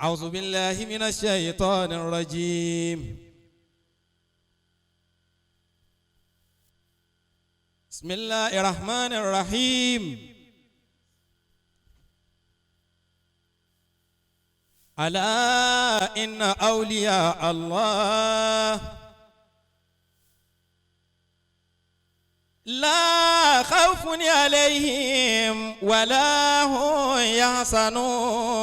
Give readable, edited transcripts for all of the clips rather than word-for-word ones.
أعوذ بالله من الشيطان الرجيم. بسم الله الرحمن الرحيم. ألا إن أولياء الله لا خوف عليهم ولا هم يحزنون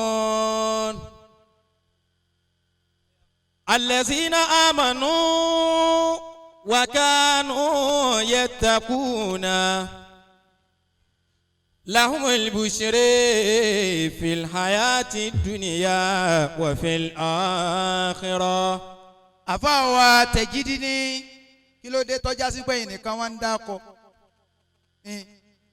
الذين آمنوا وكانوا يتقون لهم البشر في الحياة الدنيا وفي الآخرة. àfáà Tẹ̀jídì ní kí ló dé tọ́já sí pé ẹnìkan wá ń dákọ̀.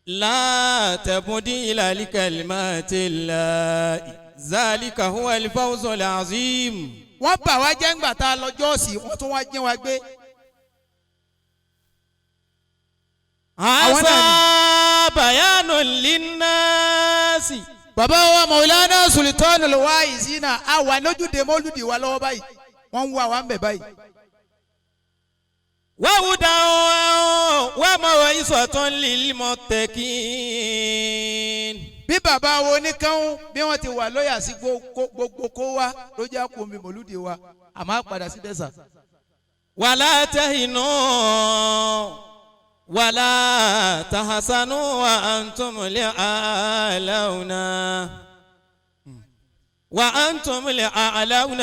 لا تبديل لكلمات الله ذلك هو الفوز العظيم. wọ́n bà wá jẹ́ ńgbà tá a lọ jọ́ọ̀sì wọ́n tún wá jẹ́ wa gbé. هذا بيان للناس. bàbá wa Maulana Sultanul Waizina a wà lójúde mọ́lúdì wa lọ́wọ́ báyìí wọ́n ń wá wa ń bẹ̀ báyìí. وهدى وموعظة للمتقين. bí bàbá wo oníkan bí wọ́n ti wà lóyà sí gbogbo kó wa ló jẹ́ kó mi mọ́lúdì wa àmọ́ á padà sí dẹ́sà. ولا تهنوا ولا تحزنوا وأنتم الأعلون وأنتم الأعلون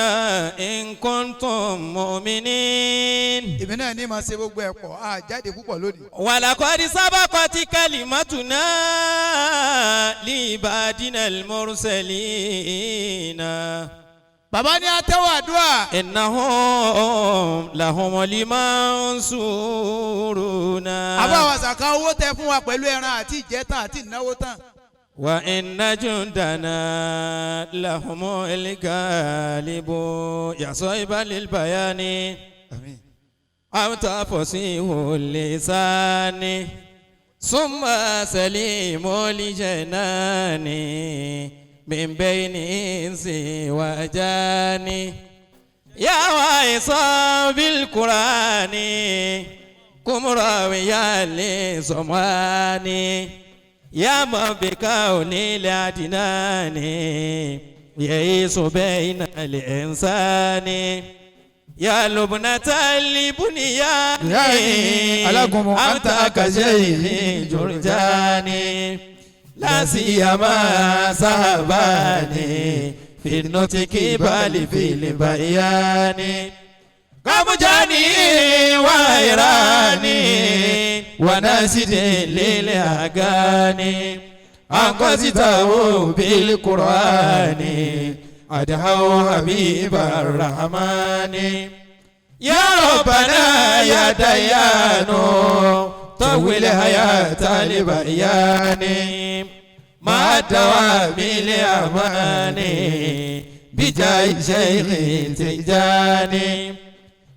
إن كنتم مؤمنين. èmi náà ní ma ṣe gbogbo ẹ̀ pọ̀ a jáde púpọ̀ lónìí. ولقد سبقت كلمتنا لعبادنا المرسلين. bàbá ní atẹ́wọ̀ àdúrà. إنهم لهم المنصورون. àbá wa sàkà owó tẹ fún wa pẹ̀lú ẹran àti ìjẹta àti ìnáwó tán. وإن جندنا لهم الغالبون. يا صاحب للبيان أنت فصيح اللسان ثم سليم الجنان من بين إنس وجان. يا واعظا بالقرآن قم راويا لزمان. يا من بكون الأدنان يعيش بين الإنسان. يا لبنة البنيان أنت كشيخ جرجاني. لا سيما صحباني في النطق بل في البيان. كمجاني وإيراني وناسد للأغاني. أنقذته بالقرآن أدعو حبيب الرحمن. يا ربنا يا ديان طول حياة البيان مع دوام الأمان بجاه شيخ تجاني.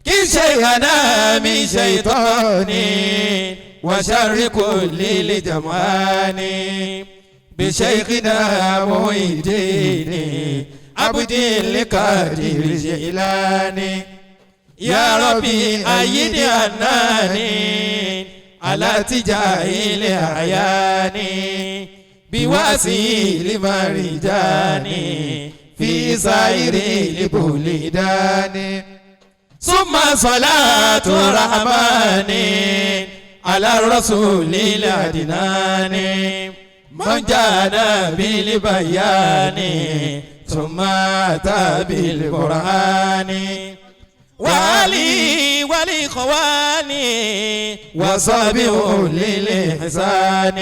كن شيخنا من شيطاني وشر كل الجمعان بشيخنا محي عبد القادر الجيلاني. يا ربي أيد أناني على تجاه الأعيان بواسيل مرجاني في سائر البلدان. ثم صلاة الرحمن على الرسول الأدنان من جانا بالبيان ثم أتى بالقرآن. وعلي والإخواني وصابه للإحسان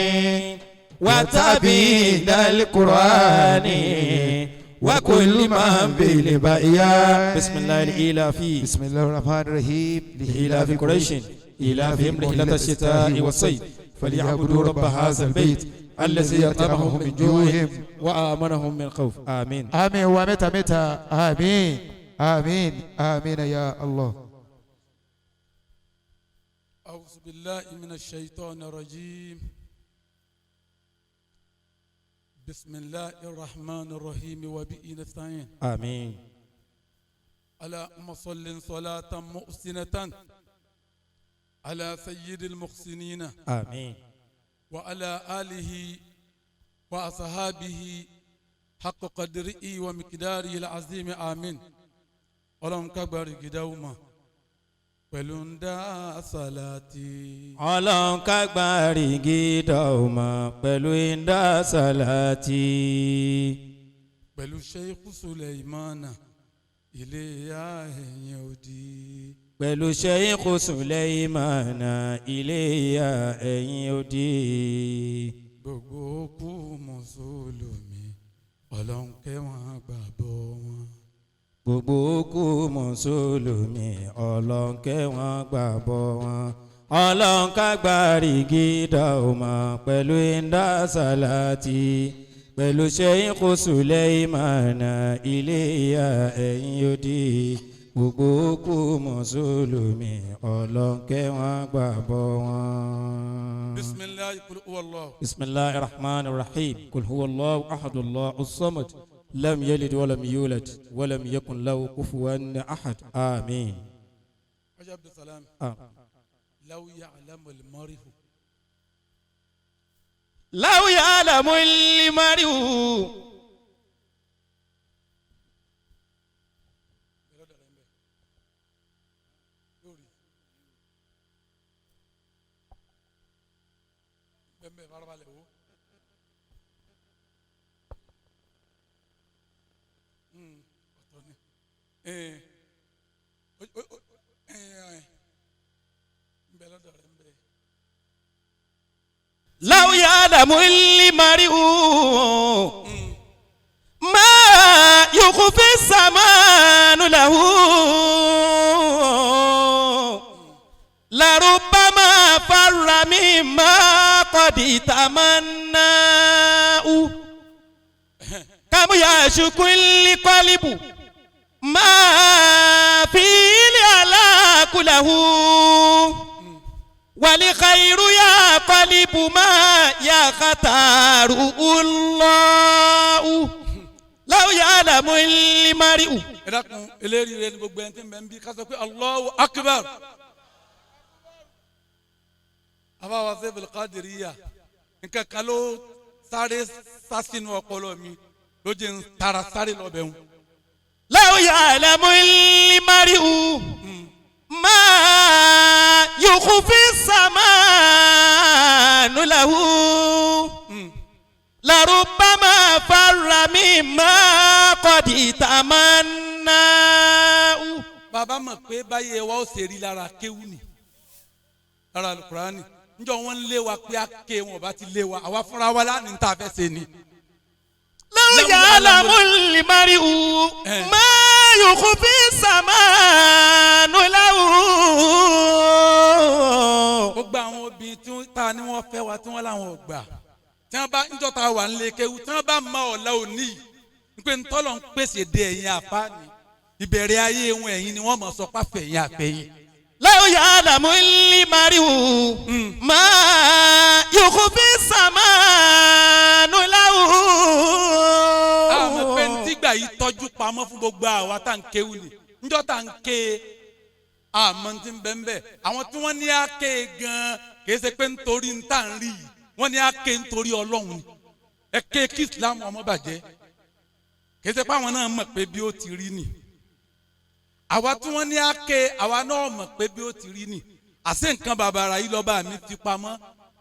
وتابين القرآن وكل من بالبيان. بسم الله الإلافي. بسم الله الرحمن الرحيم. لإلاف قريش إلافهم رحلة الشتاء والصيف فليعبدوا رب هذا البيت الذي أطعمهم من جوع وآمنهم من خوف. آمين آمين ومتى متى آمين آمين آمين يا الله. أعوذ بالله من الشيطان الرجيم. بسم الله الرحمن الرحيم وبه نستعين آمين. اللهم صل صلاة محسنة على سيد المحسنين آمين. وعلى آله وأصحابه حق قدره ومقداره العظيم آمين. اللهم كبر قدوما ولندا صلاتي. Ọlọ́run ká gbárí gídọ̀ ọmọ pẹ̀lú ìdá sàlátì. pẹ̀lú Sheikh Sulaimana ilé ẹ̀yìn òdì. Pẹ̀lú Sheikh Sulaimana ilé ẹ̀yìn òdì. gbogbo òkú mùsùlùmí Ọlọ́run kẹ́ wọn gbàgbọ́ wọn. Gbogbo òkú mùsùlùmí Ọlọ́run kẹ́ wọn gbàgbọ́ wọn. Ọlọ́run ká gbárí gídọ̀ ọmọ pẹ̀lú ìdá sàlátì. Pẹ̀lú Sheikh Sulaimana ilé ẹ̀yìn òdì. Gbogbo òkú mùsùlùmí Ọlọ́run kẹ́ wọn gbàgbọ́ wọn. bisimilayi kul huwallahu. Bismillahir Rahmanir Rahim. Qul huwallahu ahadullahu as-samad. Lam yalid walam yulad walam yakun lahu kufuwan ahad. Amin. Haji Abdulsalam. law ya'lamu al-mari'u. Law ya'lamu al-mari'u. لو يعلم المرء ما يخفي الزمان له لربما فر مما قد تمناه كم يشكو القلب ما في الهلاك له والخير يا قلب ما يختار الله لو يعلم المرء. ẹ dákun eléyìí rẹ ni gbogbo ẹni tí ń bẹ ń bí ká sọ pé Allahu Akbar. àbáwá sẹ́fẹ̀lì Qadiriyya nǹkan kan ló sáré sásínú ọpọlọ mi ló jẹ́ ń tara sáré lọ́bẹ̀ wọn. لو يعلم المرء ما يخفي الزمان له لربما فر مما قد تمناه. bàbá mọ̀ pé báyé wa ó ṣe rí lára kéwù ni lára alukurani njọ wọn ń lé wa pé a ké wọn bá ti lé wa àwa fúnra wa lánàá ní ta fẹ́ ṣe ni. لو يعلم المرء ما يخفي الزمان له. gbogbo àwọn obìnrin tí ta ni wọ́n fẹ́ wa tí wọ́n láwọn gbà tí wọ́n bá njọ́ ta wà ń lé kéwù tí wọ́n bá ma ọ̀la òní yìí pé ntọ́lọ̀ ń pèsè de ẹ̀yìn àfáàní ìbẹ̀rẹ̀ ayé wọn ẹ̀yìn ni wọ́n mọ̀ sọ pàfẹ́yìn àfẹ́yìn. لو يعلم المرء ما يخفي الزمان له. àwọn pé ntígbà yìí tọ́jú pamọ́ fún gbogbo àwa tá n kéwù ni njọ́ tá n ké àmọ́ tí ń bẹ́ ń bẹ́ àwọn tí wọ́n ní á ké gan-an kì í ṣe pé nítorí ń tà ń rí yìí wọ́n ní á ké nítorí Ọlọ́run ni ẹ ké kí Islam ọmọ bàjẹ́ kì í ṣe pé àwọn náà mọ̀ pé bí ó ti rí ni àwa tí wọ́n ní á ké àwa náà mọ̀ pé bí ó ti rí ni àṣé nǹkan bàbàrà yìí lọ́ba mi fi pamọ́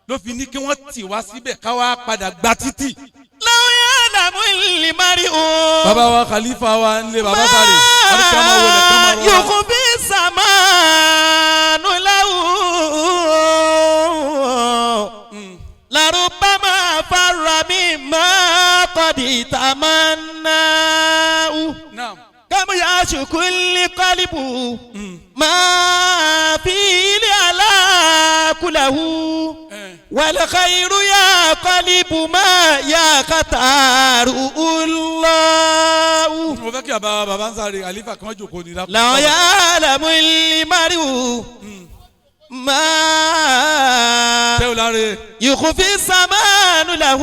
ló fi ní kí wọ́n tì wá síbẹ̀ káwá padà gba títì. لو يعلم المرء bàbá wa khalifa wa ń lé bàbá sáré wọ́n ní kí wọ́n máa wọlé kí wọ́n máa rọra. يخفي الزمان له لربما فر مما قد تمناه naam. كم يشكو القلب ما في الهلاك له والخير يا قلب ما يختار الله. mo fẹ́ kí bàbá ń sáré àlífà kan jòkó ní lápá. لو يعلم المرء ما يخفي الزمان له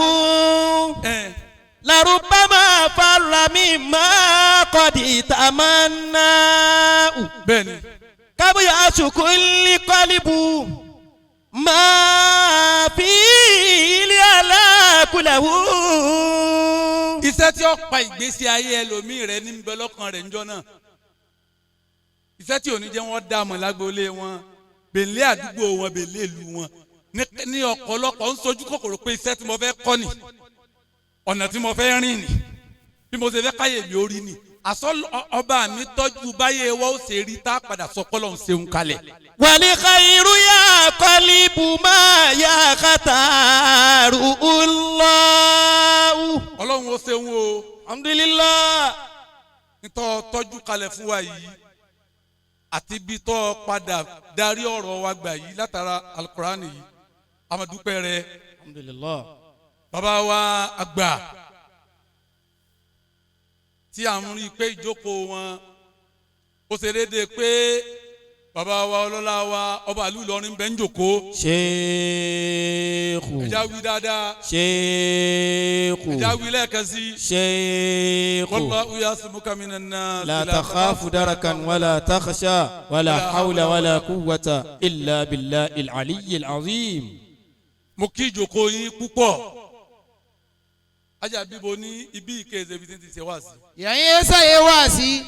لربما فر مما قد تمنى bẹ́ẹ̀ni كبياس كل قلب ما فيه الهلاك له. iṣẹ́ tí ó pa ìgbésí ayé ẹlòmíì rẹ ní bẹ lọ́kàn rẹ̀ níjọ́ náà iṣẹ́ tí ò ní jẹ́ wọ́n dá mọ̀ lágboolé wọn bèlè àdúgbò wọn bèlè ìlú wọn ní ọ̀pọ̀lọpọ̀ ń sojú kòkòrò pé iṣẹ́ tí mo fẹ́ kọ́ ni ọ̀nà tí mo fẹ́ rìn ni bí mo ṣe fẹ́ káyè mi ó rí ni àsọ ọba mi tọ́jú báyé wọ́n ó ṣe rí tá a padà sọ pé Ọlọ́run ṣeun kalẹ̀. والخير يا قلب ما يختار الله. Ọlọ́run ó ṣeun o الحمد لله. nítọ́ tọ́jú kalẹ̀ fún wa yìí àti bí tọ́ padà darí ọ̀rọ̀ wa gbà yìí látara alukurani yìí amadupẹ́ rẹ الحمد لله. bàbá wa àgbà tí à ń rí i pé ìjókòó wọn ó ṣe déédéé pé bàbá wa ọlọ́lá wa ọba ìlú Ìlọrin bẹ́ẹ̀ ń jókòó. شيخ. ẹja wí dáadáa. شيخ. ẹja wí lẹ́ẹ̀kan sí. شيخ. wallahu yasmuka minan nas. لا تخاف دركا ولا تخشى ولا حول ولا قوة إلا بالله العلي العظيم. mo kí ìjókòó yín púpọ̀. ajá bíbo ní ibi ìkéde ibi tí ń ti ṣe wá sí. yẹ̀yin ẹ̀sà yẹ wá sí.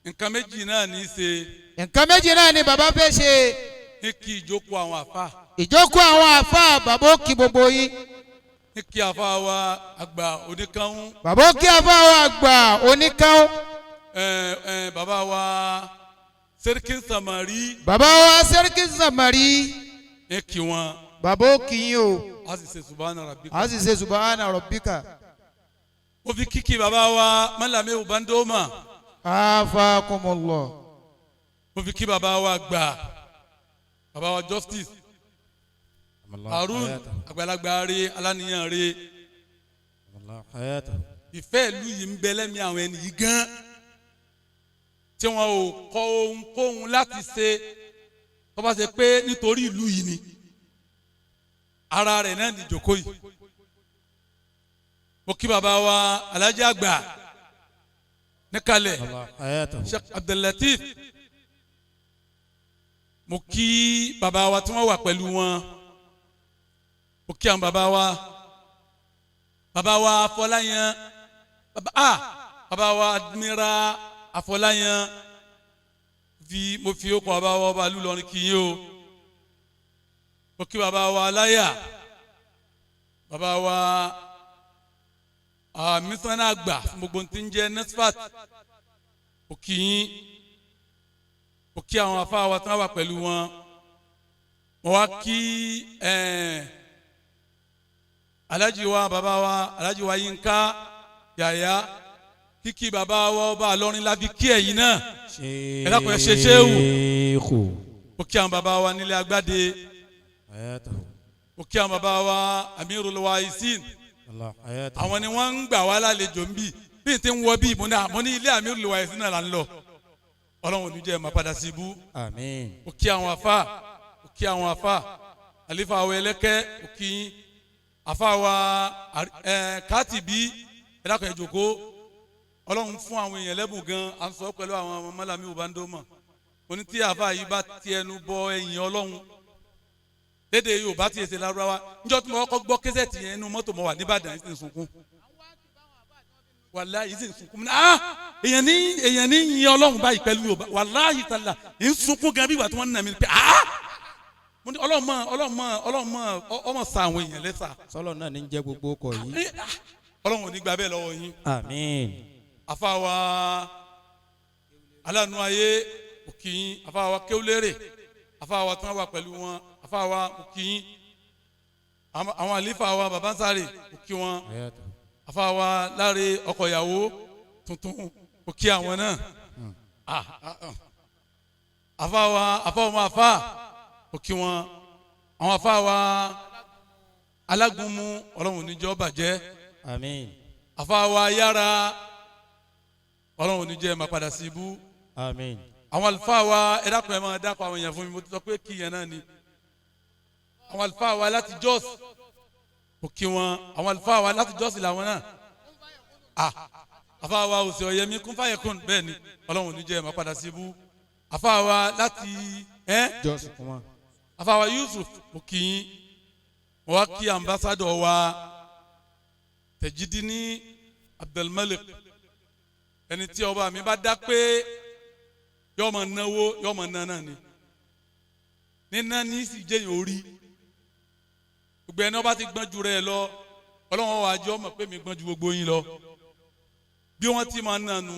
nǹkan méjì náà ní í ṣe. nǹkan méjì náà ni bàbá fẹ́ ṣe. ní kí ìjókòó àwọn àfa. ìjókòó àwọn àfa bàbá ó kí gbogbo yín. ní kí àfa wa àgbà oníkanwó. bàbá ó kí àfa wa àgbà oníkanwó. bàbá wa Sẹ́ríkì Sàmárì. bàbá wa Sẹ́ríkì Sàmárì. ní kí wọn. bàbá ó kí yín o. a sì ṣe subahana rabbika. a sì ṣe subahana rabbika. ó fi kíkì bàbá wa Malami Ubandoma. afakumullah. ó fi kí bàbá wa gbà bàbá wa Justice Harun àgbàlagbà rẹ̀ aláníyàn rẹ̀ ìfẹ́ ìlú yìí ń bẹ lẹ́mìí àwọn ẹni yìí gan tí wọn ò kọ ohunkóhun láti ṣe tó bá ṣe pé nítorí ìlú yìí ni ara rẹ̀ náà ní ìjókòó yìí. mo kí bàbá wa Alhaji àgbà níkàlẹ̀ Sheikh Abdullatif. mo kí bàbá wa tí wọ́n wà pẹ̀lú wọn mo kí àwọn bàbá wa Afọláyan bàbá wa Admiral Afọláyan mo fi okùn bàbá wa ọba ìlú Ìlọrin kí yín o mo kí bàbá wa Aláyà bàbá wa mísánná àgbà fún gbogbo tí ń jẹ́ NESFAT mo kí yín mo kí àwọn afá wa tí wọ́n wà pẹ̀lú wọn mo wá kí Alhaji wa bàbá wa Alhaji wa Yínká Yàyà kíkí bàbá wa ọba Ìlọrin láfi kí ẹ̀yin náà ẹ dákun ẹ ṣe ṣéwù mo kí àwọn bàbá wa nílé Agbádé mo kí àwọn bàbá wa Amirul Waisin àwọn ni wọ́n ń gbà wá lálejò ń bì bí n ti ń wọ bí mo ní ilé Amirul Waisin náà là ń lọ Ọlọ́run ò ní jẹ́ máa padà sí ibú. Àmín. ó kí àwọn afa àlefa àwọn ẹlẹ́kẹ́ ó kí afa wa Katibi ẹ̀dàkọ̀ ẹ̀jọ̀kọ́ Ọlọ́run fún àwọn èèyàn lẹ́bùn gan à ń sọ pẹ̀lú àwọn Malami Ubandoma oní tí afa yìí bá ti ẹnu bọ ẹ̀yìn Ọlọ́run lédè Yorùbá ti ẹsẹ̀ lárúbáwá níjọ́ tí mo kọ́kọ́ gbọ́ késẹ́ẹ̀tì yẹn inú mọ́tò mo wà níbàdàn yìí sì ń sunkún wàláyé sì ń sunkún mi èèyàn ní yin Ọlọ́run báyìí pẹ̀lú Yorùbá wàláyé tàlà ń sunkún gan bí ìgbà tí wọ́n ń nà mí pé mo ní Ọlọ́run ọmọ sa àwọn èèyàn lẹ́sà. sọlọ náà ní jẹ́ gbogbo ọkọ̀ yìí. Ọlọ́run ò ní gba bẹ́ẹ̀ lọ́wọ́ yín. Àmín. àfàwà aláàánú ayé òkìyín àfàwà kéwúlérè àfàwà tí wọ́n wà pẹ̀lú wọn àfàwà òkìyín àwọn àlífà wa bàbá ń sáré òkì wọn àfàwà láre ọkọ ìyàwó tuntun òkì àwọn náà àfàwà òkì wọn àwọn àfàwà alágúnmu Ọlọ́run oníjọ́ bàjẹ́. Àmín. àfàwà yára Ọlọ́run oníjẹ́ máa padà sí ibú. Àmín. àwọn àlùfáà wa ẹ dákun ẹ máa dákun àwọn èèyàn fún mi mo ti sọ pé kí yẹn náà ni àwọn àlùfáà wa láti Jos òkè wọn àwọn àlùfáà wa láti Jos làwọn náà àfáwa òsì ọ̀yẹ́mí kún fàyẹ̀kùn bẹ́ẹ̀ ni ọlọ́run ò ní jẹ́ ẹ̀ máa padà sí ibú àfáwa láti jọ́sìn fún wa. àfáwa Yusuf òkìyín wọ́n wá kí ambassadọ̀ wa Tẹ̀jídínní Abdulmalik ẹni tí ọba mi bá dá pé yọmọ náwó yọmọ náà ni nínà ní sì jẹ́yìn orí gbogbo ẹni ọba ti gbọ́n ju rẹ̀ lọ ọlọ́run wa jẹ́ ọmọ pé mi gbọ́n ju gbogbo yín lọ bí wọ́n ti máa nànú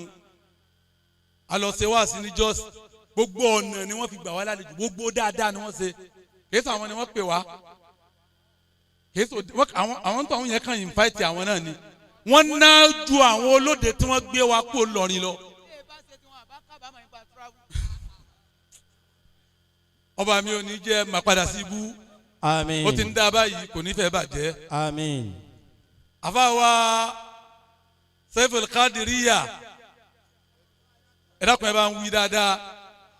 alọ́sẹ̀ wá sí ní Jos gbogbo ọ̀nà ni wọ́n fi gbà wá lálejò gbogbo dáadáa ni wọ́n ṣe kìí sọ àwọn ni wọ́n pè wá kìí sọ àwọn tó àwọn yẹn kàn invite àwọn náà ni wọ́n ná ju àwọn olóde tí wọ́n gbé wa kó lọ́rin lọ. ọba mi ò ní jẹ́ máa padà sí ibú. àmín. ó ti ń dá báyìí kò ní fẹ́ bàjẹ́. àmín. àfáwa Saiful Qadiriya ẹ dákun ẹ bá ń wí dáadáa.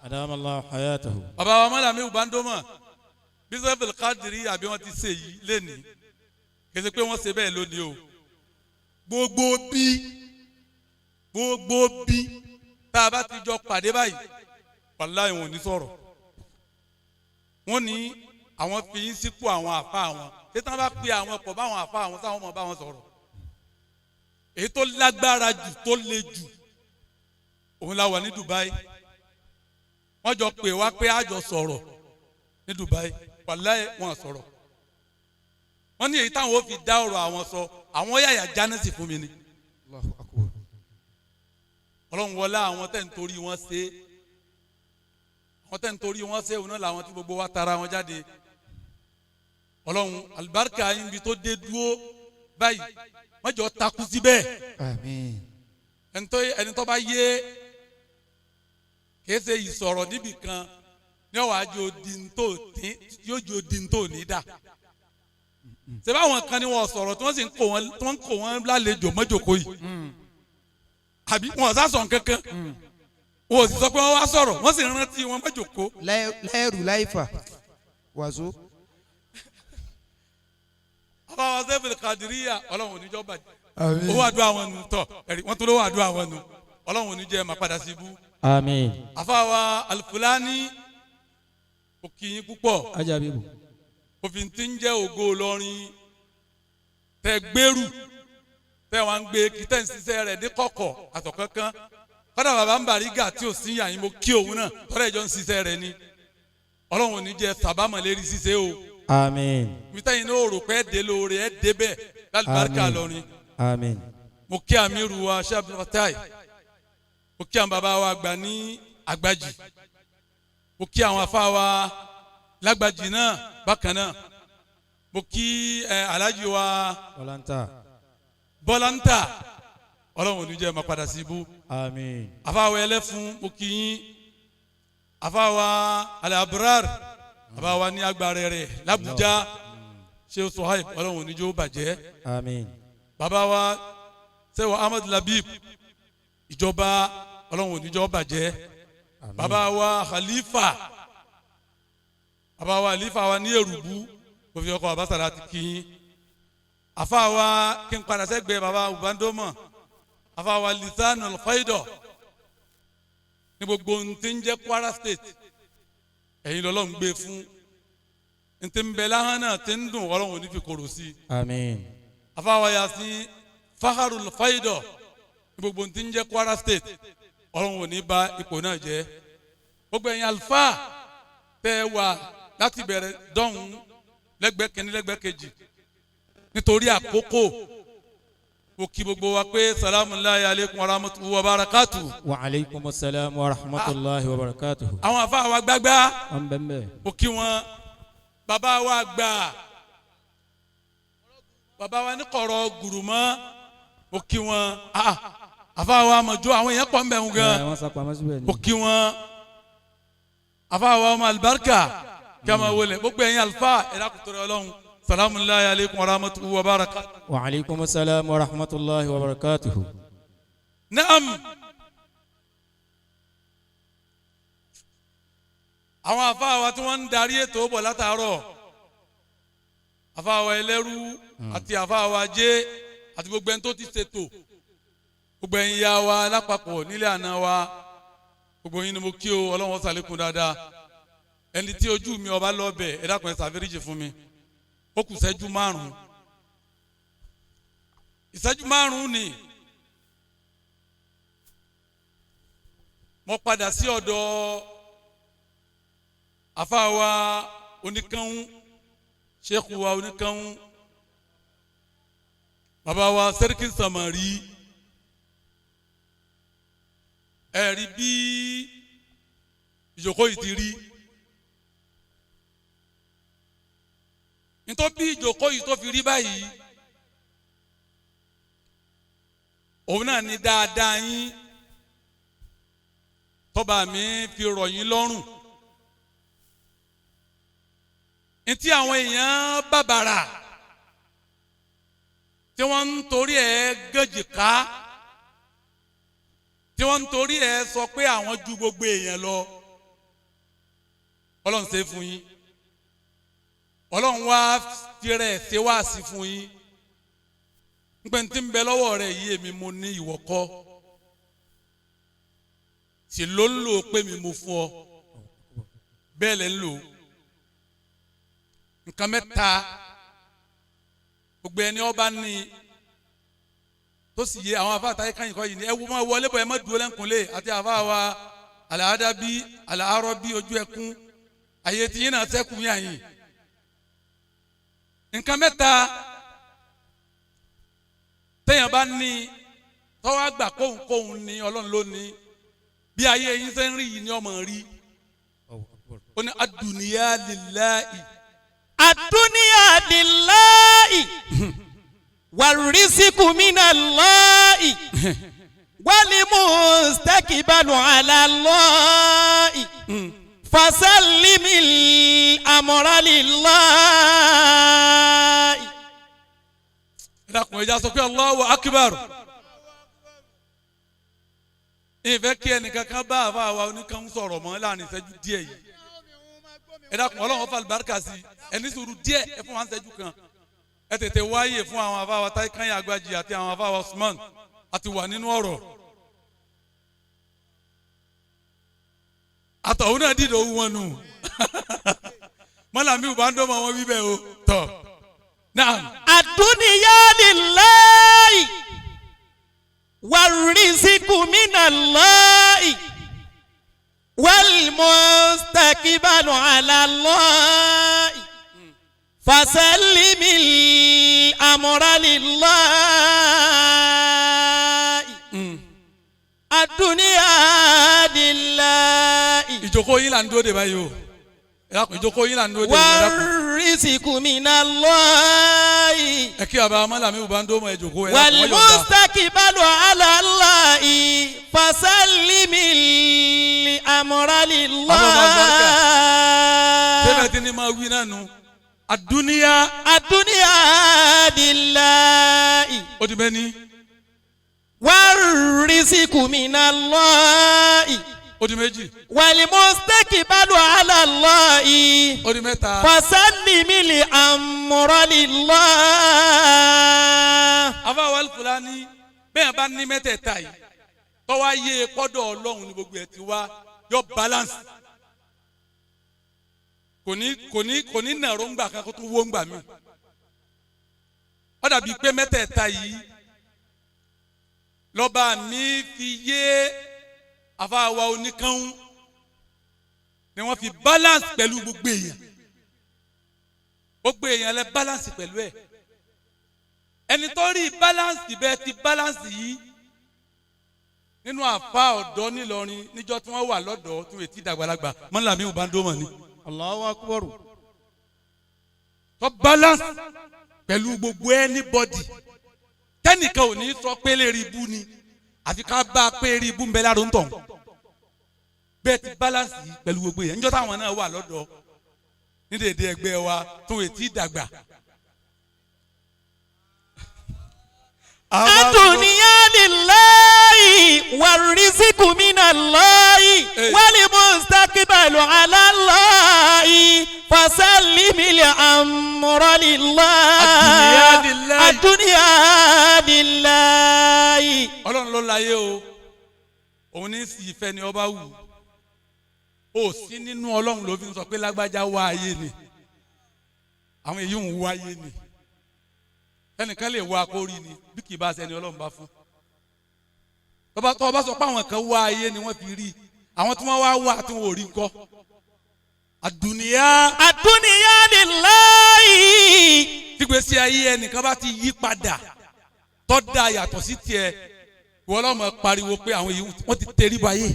adamallahu hayatahu. bàbá wa Málàmí Ubandoma bí Saiful Qadiriya bí wọ́n ti ṣe yìí lénìí kì í ṣe pé wọ́n ṣe bẹ́ẹ̀ lónìí o gbogbo bí tá a bá ti jọ pàdé báyìí wàláhì wọn ò ní sọ̀rọ̀ wọ́n ní àwọn fi yín sípò àwọn àfa àwọn tètè bá pe àwọn pọ̀ báwọn àfa àwọn sáwọn ọmọ báwọn sọ̀rọ̀ èyí tó lágbára jù tó le jù òun la wà ní Dubai wọ́n jọ pè wá pé a jọ sọ̀rọ̀ ní Dubai wàláhì wọn sọ̀rọ̀ wọ́n ní èyí táwọn ò fi dá ọ̀rọ̀ àwọn sọ àwọn yàyà jánẹ́sì fún mi ni ọlọ́run wọlé àwọn tẹ̀ ń torí wọn ṣe àwọn tẹ̀ ń torí wọn ṣe òun náà làwọn tí gbogbo wa tara wọn jáde ọlọ́run alibarika yín bi tó dé dúró báyìí wọ́n jọ takú síbẹ̀ àmín. ẹni tó bá yé kìí ṣe ìsọ̀rọ̀ níbì kan ní ọ̀wá yóò jò díntò ní dà ṣé báwọn kan ní wọn sọ̀rọ̀ tí wọ́n sì ń kó wọn lálejò mọ́jòkó yìí àbí wọn sá sọ̀ kankan wọn ò sì sọ pé wọ́n wá sọ̀rọ̀ wọ́n sì rántí wọn mọ́jòkó. lẹ́rù láìfà wàzó. àbáwọ̀ Saiful Qadiriya ọlọ́run ò ní jọ́ bàjẹ́ owó àdúrà wọn nù tọ̀ ẹ̀rí wọ́n tó lówó àdúrà wọn nù ọlọ́run ò ní jẹ́ máa padà sí ibú. àmín. àfáwà Al-Fulani òkìyín púpọ̀ ajabibu. òfin tí ń jẹ́ ògo Ìlọrin tẹ gbèrú tẹ wọn gbé kìtẹ́ ń ṣiṣẹ́ rẹ̀ dé kọ̀kọ̀ àtọ̀kankan kọ́dà bàbá ń Bàrígà tí ò sí yàn yín mo kí òun náà tọ́lá ìjọ ń ṣiṣẹ́ rẹ̀ ni ọlọ́run ò ní jẹ́ sábàmọ̀ lérí ṣiṣẹ́ o. àmín. mítẹ́yìn náà rò pé ẹ̀ dé lóore ẹ̀ dé bẹ́ẹ̀ lálùbáríkà Ìlọrin. àmín. mo kí amiru wa Sheikh Abdul Fatai mo kí àwọn bàbá wa àgbà ní Àgbàjì mo kí àwọn afá wa lágbàjì náà bákan náà mo kí Alhaji wa Bọ́láńtà ọlọ́run ò ní jẹ́ máa padà sí ibú. àmín. afá wa Ẹlẹ́fun mo kí yín afá wa Al-Abrar afá wa ní agbára rẹ̀ l'Abuja Sheikh Suhaib ọlọ́run ò ní jẹ́ ó bàjẹ́. àmín. bàbá wa Sheikh Ahmad Labib ìjọba ọlọ́run ò ní jẹ́ ó bàjẹ́. bàbá wa Khalifa bàbá wa Khalifa wa ní Èrùbú kò fi ọkọ̀ àbásàrà ti kí yín àfa wa kí n padà sẹ́gbẹ̀ẹ́ bàbá Ubandoma àfa wa Lisanul Fayda ní gbogbo ntí ń jẹ́ Kwara State ẹ̀yin lọ́lọ́run gbé fún ntí ń bẹ láhán náà tí ń dùn ọlọ́run ò ní fi kòrò sí i. àmín. àfa wa Yasin Fakharul Fayda ní gbogbo ntí ń jẹ́ Kwara State ọlọ́run ò ní bà ipò náà jẹ́ gbogbo ẹ̀yin àlùfáà tẹ́ wà láti bẹ̀rẹ̀ dọ́hùn lẹ́gbẹ̀ẹ́ kìíní lẹ́gbẹ̀ẹ́ kejì nítorí àkókò ó kí gbogbo wa pé salamu alaykum wa rahmatulahi wa barakatu. wa aleykum salaam wa rahmatulahi wa barakatu. àwọn afa wa gbagba an bẹ nbẹ. ó kí wọn bàbá wa gbà bàbá wa ní kọ̀rọ̀ gùrùmọ́ ó kí wọn afa wa mọ̀jú àwọn èèyàn pọ̀ nbẹ̀ ń gan ó kí wọn afa wa ọmọ alibarika kí a máa wọlé gbogbo ẹ̀yin alifa ẹ̀dá kùtùrọ̀ ọlọ́run. salamu alaykum wa rahmatulahi wa barakatuh. wa aleykum salaam wa rahmatulahi wa barakatuh. naam àwọn afáwa tí wọ́n ń darí ètò bọ̀ látàárọ̀ afáwa Ẹlẹ́rú àti afáwa Jẹ́ àti gbogbo ẹni tó ti ṣètò gbogbo ẹ̀yin ya wa lápapọ̀ nílé àná wa gbogbo yín ni mo kí o Ọlọ́run ṣàlékún dáadáa ẹni tí ojú mi ọba lọ́bẹ̀ ẹ dákun ẹ ṣàforíjì fún mi ó kù ìṣẹ́jú 5 ìṣẹ́jú 5 ni mo padà sí ọ̀dọ̀ àfáà wa oníkanwú sheikh wa oníkanwú bàbá wa Sẹ́ríkì Sàmárì ẹ̀rí bí ìjókòó yìí ti rí nítorí bí ìjókòó yìí tó fi rí báyìí òun náà ní dáadáa yín tọ́ba mi fi rọ̀ yín lọ́rùn ntí àwọn èèyàn bàbàrà tí wọ́n ń torí ẹ̀ gẹ̀jìká tí wọ́n ń torí ẹ̀ sọ pé àwọn ju gbogbo èèyàn lọ Ọlọ́run ṣe fún yín Ọlọ́run wá fìrẹ̀ ṣe wá sí fún yín nígbà tí ń bẹ lọ́wọ́ rẹ̀ yìí èmi mo ní ìwọ kọ́ sì ló ń lò pé mi mo fún ọ bẹ́ẹ̀ lẹ́ ń lò nǹkan mẹ́ta gbogbo ẹni ọba ní tó sì yé àwọn afáàtà yìí káyìn kọ́ yìí ni ẹ wo máa wọlé bọ̀ ẹ má dúró lẹ́kùnlé àti àfáà wa Al-Adabi Al-Arabi ojú ẹkún àyè tí yín náà sẹ́kù yàn yìí nǹkan mẹ́ta téèyàn bá ní tọ́wọ́ àgbà kóhùnkóhùn ní Ọlọ́run ló ní bí ayé yín ṣe ń rí yìí ni ọmọ rí ó ní ad-dunya lillahi. الدنيا لله والرزق من الله والمستقبل على الله فسلم الأمر لله. dákun ẹja sọ pé Allahu Akbar ìfẹ́ kí ẹnìkan kan bá àfa àwa oníkan sọ̀rọ̀ mọ́ láàrin ìṣẹ́jú díẹ̀ yìí ẹ dákun Ọlọ́run fa àlùbáríkà sí ẹni sùúrù díẹ̀ ẹ fún wa ń ṣẹ́jú kan ẹ tètè wáyé fún àwọn afáwa táyé kányà àgbàjì àti àwọn afáwa Usman àti wà nínú ọ̀rọ̀ àtọ̀hún náà dìde owó wọn nù mọ́làmí ò bá ń dọ́mọ wọn wíbẹ̀ o tọ̀ náà. الدنيا لله والرزق من الله والمستقبل على الله فسلم الأمر لله الدنيا لله. ìjókòó yín là ń dúró de báyìí o ìjókòó yín là ń dúró de báyìí. والرزق من الله. ẹ kí bàbá amálàmí ò bá ń dó mọ ìjókòó ẹ. والمستقبل على الله فسلم الأمر لله. sẹ́fẹ̀ tí ni máa wí náà nù. الدنيا لله. ó ti bẹ́ẹ̀ ni. والرزق من الله. ó di méjì. والمستقبل على الله. ó di mẹ́ta. فسلم الأمر لله. àfáà wal Fulani bẹ́ẹ̀ bá ní mẹ́tẹ̀ẹ̀ta yìí tọ́wọ́ ayé kọ́dọ̀ Ọlọ́run ní gbogbo ẹ̀ ti wá yọ balance kò ní nàró ńgbà kan kó tó wó ńgbà mi ó dàbí pé mẹ́tẹ̀ẹ̀ta yìí lọ́ba mi fi yé àfáà wa oníkanwú ni wọ́n fi balance pẹ̀lú gbogbo èèyàn lẹ balance pẹ̀lú ẹ̀ ẹni tó rí balance bẹ́ẹ̀ ti balance yìí nínú àfa ọ̀dọ́ nílọrin níjọ́ tí wọ́n wà lọ́dọ̀ tí wọ́n ti dàgbàlagbà mọ́làmí ò bá ń dó mọ̀ ni. Allahu Akbar. tó balance pẹ̀lú gbogbo anybody tẹ́nìkan ò ní sọ pé lérí ibú ni àfi ká bá a pé lérí ibú ń bẹ láàrú ń tọ̀ bẹ́ẹ̀ ti balance yìí pẹ̀lú gbogbo yẹn níjọ́ táwọn náà wà lọ́dọ̀ ní dèdè ẹgbẹ́ wa tí wọ́n ti dàgbà. الدنيا لله والرزق من الله والمستقبل على الله فسلم الأمر لله. الدنيا لله. الدنيا لله. Ọlọ́run ló ló láyé o òun ní sì ìfẹ́ ni ọba wù ó sí nínú ọlọ́run ló fi ń sọ pé lágbájá wá ayé ni àwọn èyí ń wá ayé ni ẹnìkan lè wá akórí ni bí kì í bá sẹni ọlọ́run bá fún tọ́ba sọ pé àwọn kan wá ayé ni wọ́n fi rí àwọn tí wọ́n wá tí wọ́n ò rí ńkọ́ àdùnìyá lillahi. tígbésí ayé ẹnìkan bá ti yí padà tó dá yàtọ̀ sí tiẹ̀ wọ́n lọ́mọ pariwo pé àwọn èyí wọ́n ti tẹríba ayé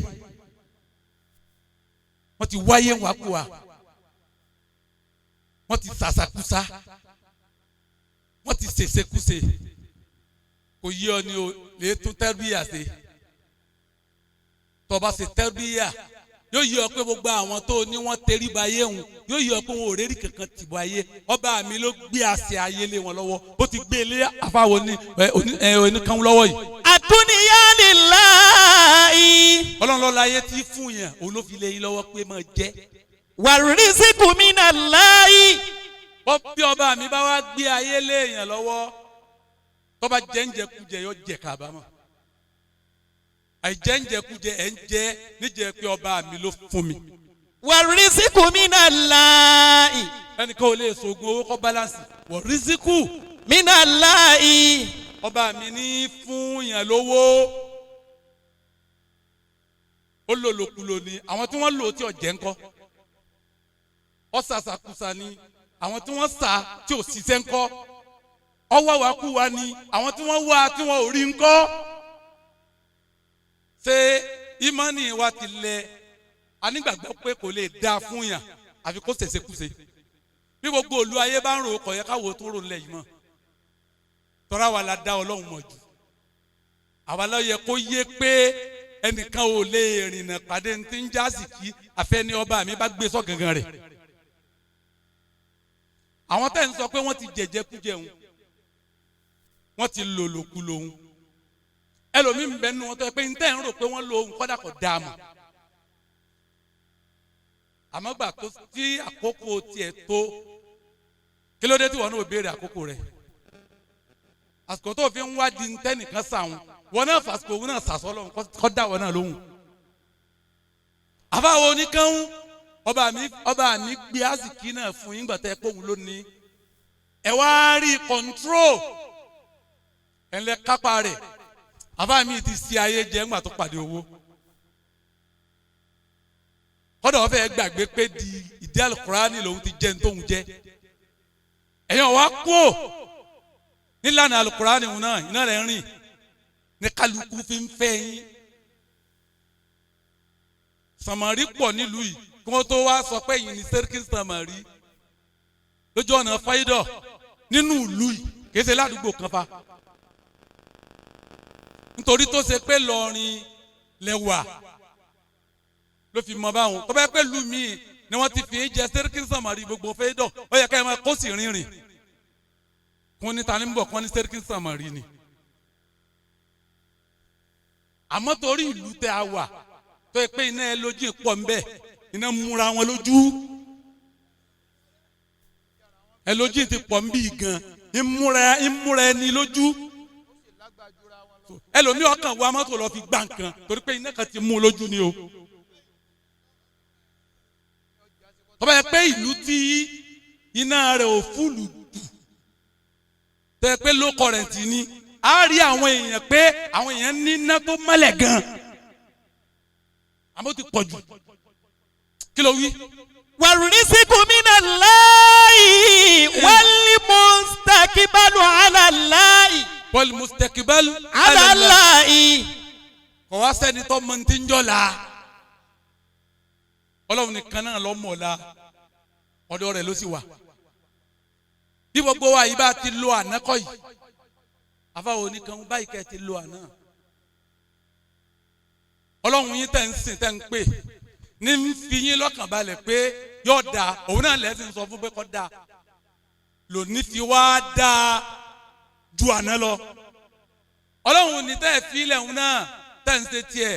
wọ́n ti wáyé wákùwà wọ́n ti sàṣàkúsá wọ́n ti ṣèṣekúṣe kò yí ọ ni o lè tún tẹ́rbíyà ṣe tó bá ṣe tẹ́rbíyà yóò yí ọ pé gbogbo àwọn tó ní wọ́n tẹríba ayé òun yóò yí ọ pé wọn ò rérí kankan tìbọ̀ ayé ọba mi ló gbé àṣẹ ayé lé wọn lọ́wọ́ ó ti gbé lé àfàwọn oníkan lọ́wọ́ yìí. àdúnìyá lillahi. ọlọ́run lọ́la ayé tí fún yẹn òun ló fi lé yín lọ́wọ́ pé máa jẹ́. wàrísíkù minallahi. wọ́n bí ọba mi bá wá gbé ayé lé èèyàn lọ́wọ́ tó bá jẹ́ ń jẹkújẹ yóò jẹ kábàámọ̀ àìjẹ́ ń jẹkújẹ ẹ̀ ń jẹ́ níjẹ́ pé ọba mi ló fún mi. wàrísíkù minallahi. ẹnìkan ò lè sògùn owó kọ́ bálánsì wàrísíkù minallahi. ọba mi ní fún yàn lówó ó lòlòkulò ní àwọn tí wọ́n lò tí ọ̀jẹ̀ ńkọ́ ọ sàṣàkùsà ni àwọn tí wọ́n sà tí ò ṣiṣẹ́ ńkọ́ ọwọ́ wa kú wa ni àwọn tí wọ́n wá tí wọ́n ò rí ńkọ́ ṣé ìmánì wa ti lẹ̀ anígbàgbọ́ pé kò lè dáa fún yàn àfi kó ṣèṣekúṣe bí gbogbo olú ayé bá ń rò kọ̀ yẹ káwọ́ tó rò ńlẹ̀ yìí mọ́ tọ́ra wa la dá ọlọ́run mọ̀ jù àwa ló yẹ kó yé pé ẹnìkan ò lè rìnnà pàdé ní ti ń jásì kí àfẹ́ni ọba mi bá gbé sọ gangan rẹ̀ àwọn tẹ́ ń sọ pé wọ́n ti jẹ̀jẹ̀kújẹun wọ́n ti lòlòkulòun ẹlòmíì ń bẹ nínú wọn tó yẹ pé ní tẹ́ ń rò pé wọ́n lo ohun kọ́dà kò dáa mọ̀ àmọ́ gbà tó tí àkókò tiẹ̀ tó kí ló dé tí wọ́n náà béèrè àkókò rẹ̀ àsìkò tó fi ń wádìí ní tẹ́nìkan sàwọn wọn náà fàsìkò wọn náà sàsọ́ lọ́hùn kọ́ dá wọn náà lóhùn àbáwo oníkanwó ọba mi gbé àsìkí náà fún yín gbàtẹ́ pé òun ló ní ẹ wá rí kọ́ńtró ẹ̀ ń lẹ kápá rẹ̀ àbá mi ti ṣe ayé jẹ́ ńgbà tó pàdé owó kọ́dọ̀ wọ́n fẹ́ gbàgbé pé di ìdí alukurani lòun ti jẹ́ ní tóun jẹ́ ẹ̀yin ọ̀wá kú nílànà alukurani òun náà iná rẹ̀ ń rìn ní kálukú fi ń fẹ́ yín sàmárì pọ̀ nílùú yìí kí wọ́n tó wá sọ pé yìí ní sẹ́ríkì sàmárì lójú ọ̀nà fáyidọ̀ nínú ìlú yìí kì í ṣe ládùúgbò kan fa nítorí tó ṣe pé lọrin lẹ́wà ló fi mọ báwọn tó bá pẹ́ lù mí ni wọ́n ti fi jẹ sẹ́ríkì sàmárì gbogbo fáyidọ̀ ó yẹ ká ẹ máa kó sì rìnrìn kún ní tani ń bọ̀ kún ní sẹ́ríkì sàmárì ni àmọ́ torí ìlú tẹ́ a wà tó yẹ pé iná ẹ lójú pọ̀ ńbẹ iná múra wọn lójú ẹ lójú ti pọ̀ ńbí gan ìmúra ẹni lójú ẹlòmíì ọkàn wa mọ́tò lọ fi gbá nǹkan torí pé iná kan ti mú lójú ni o tó bá yẹ pé ìlú tí iná rẹ̀ ò fúlù dù tó yẹ pé low current ni a rí àwọn èèyàn pé àwọn èèyàn ní iná tó mọ́lẹ̀ gan àmọ́ ó ti pọ̀ jù kí ló wí. wàrísíkù minallahi wal mustaqibalu ala Allahi. wal mustaqibalu ala Allahi. kò wá sẹ́ni tó mọ ti ń jọ la ọlọ́run nìkan náà lọ́ mọ̀ la ọ̀dọ̀ rẹ̀ ló sì wà. bí gbogbo wa yìí bá ti lo ànákọ́ yìí àfàwọn oníkan báyìí kẹ́ ẹ ti lo àná ọlọ́run yín tẹ̀ ń sìn tẹ̀ ń pè ní ń fi yín lọ́kàn balẹ̀ pé yóò da òun náà lẹ́sìn sọ fún pé kọ́ da lòní fi wá da ju àná lọ ọlọ́run ní tẹ́ ẹ fi ilẹ̀ òun náà tẹ̀ ń ṣe tiẹ̀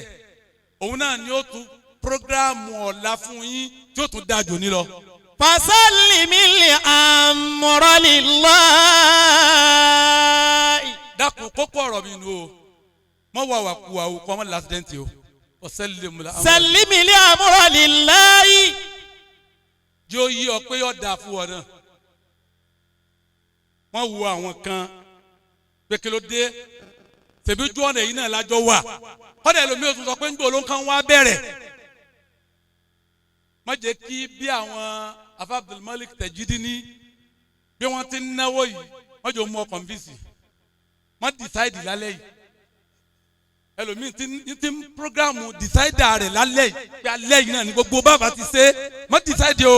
òun náà ni ó tún prógráàmù ọ̀la fún yín tí ó tún da jù ní lọ. fasalimi li amra lillahi. dákun kókó ọ̀rọ̀ mi nù o mọ wà wà kú wa o kọ́ mọ́ lásìdẹ́ntì o ọ̀sẹ́lẹ̀mùlá. sẹ̀límì lé àmúrọ̀ lillahi. yóò yí ọ pé yóò dáa fún ọ náà. wọ́n wo àwọn kan pé kí ló dé tẹ̀bí ojú ọ̀nà yìí náà lájọ wà kọ́dà ẹlòmíì oṣù sọ pé ń gbé olóńkàn wá bẹ̀rẹ̀. má jẹ́ kí bí àwọn afa Abdulmalik Tajidini bí wọ́n ti ń náwó yìí wọ́n jọ mú ọ kọ̀ǹfìsì má decide lálẹ́ yìí ẹlòmíì ti ń programu decide rẹ̀ lálẹ́ yìí pé alẹ́ yìí náà ni gbogbo bàbá ti ṣe má decide o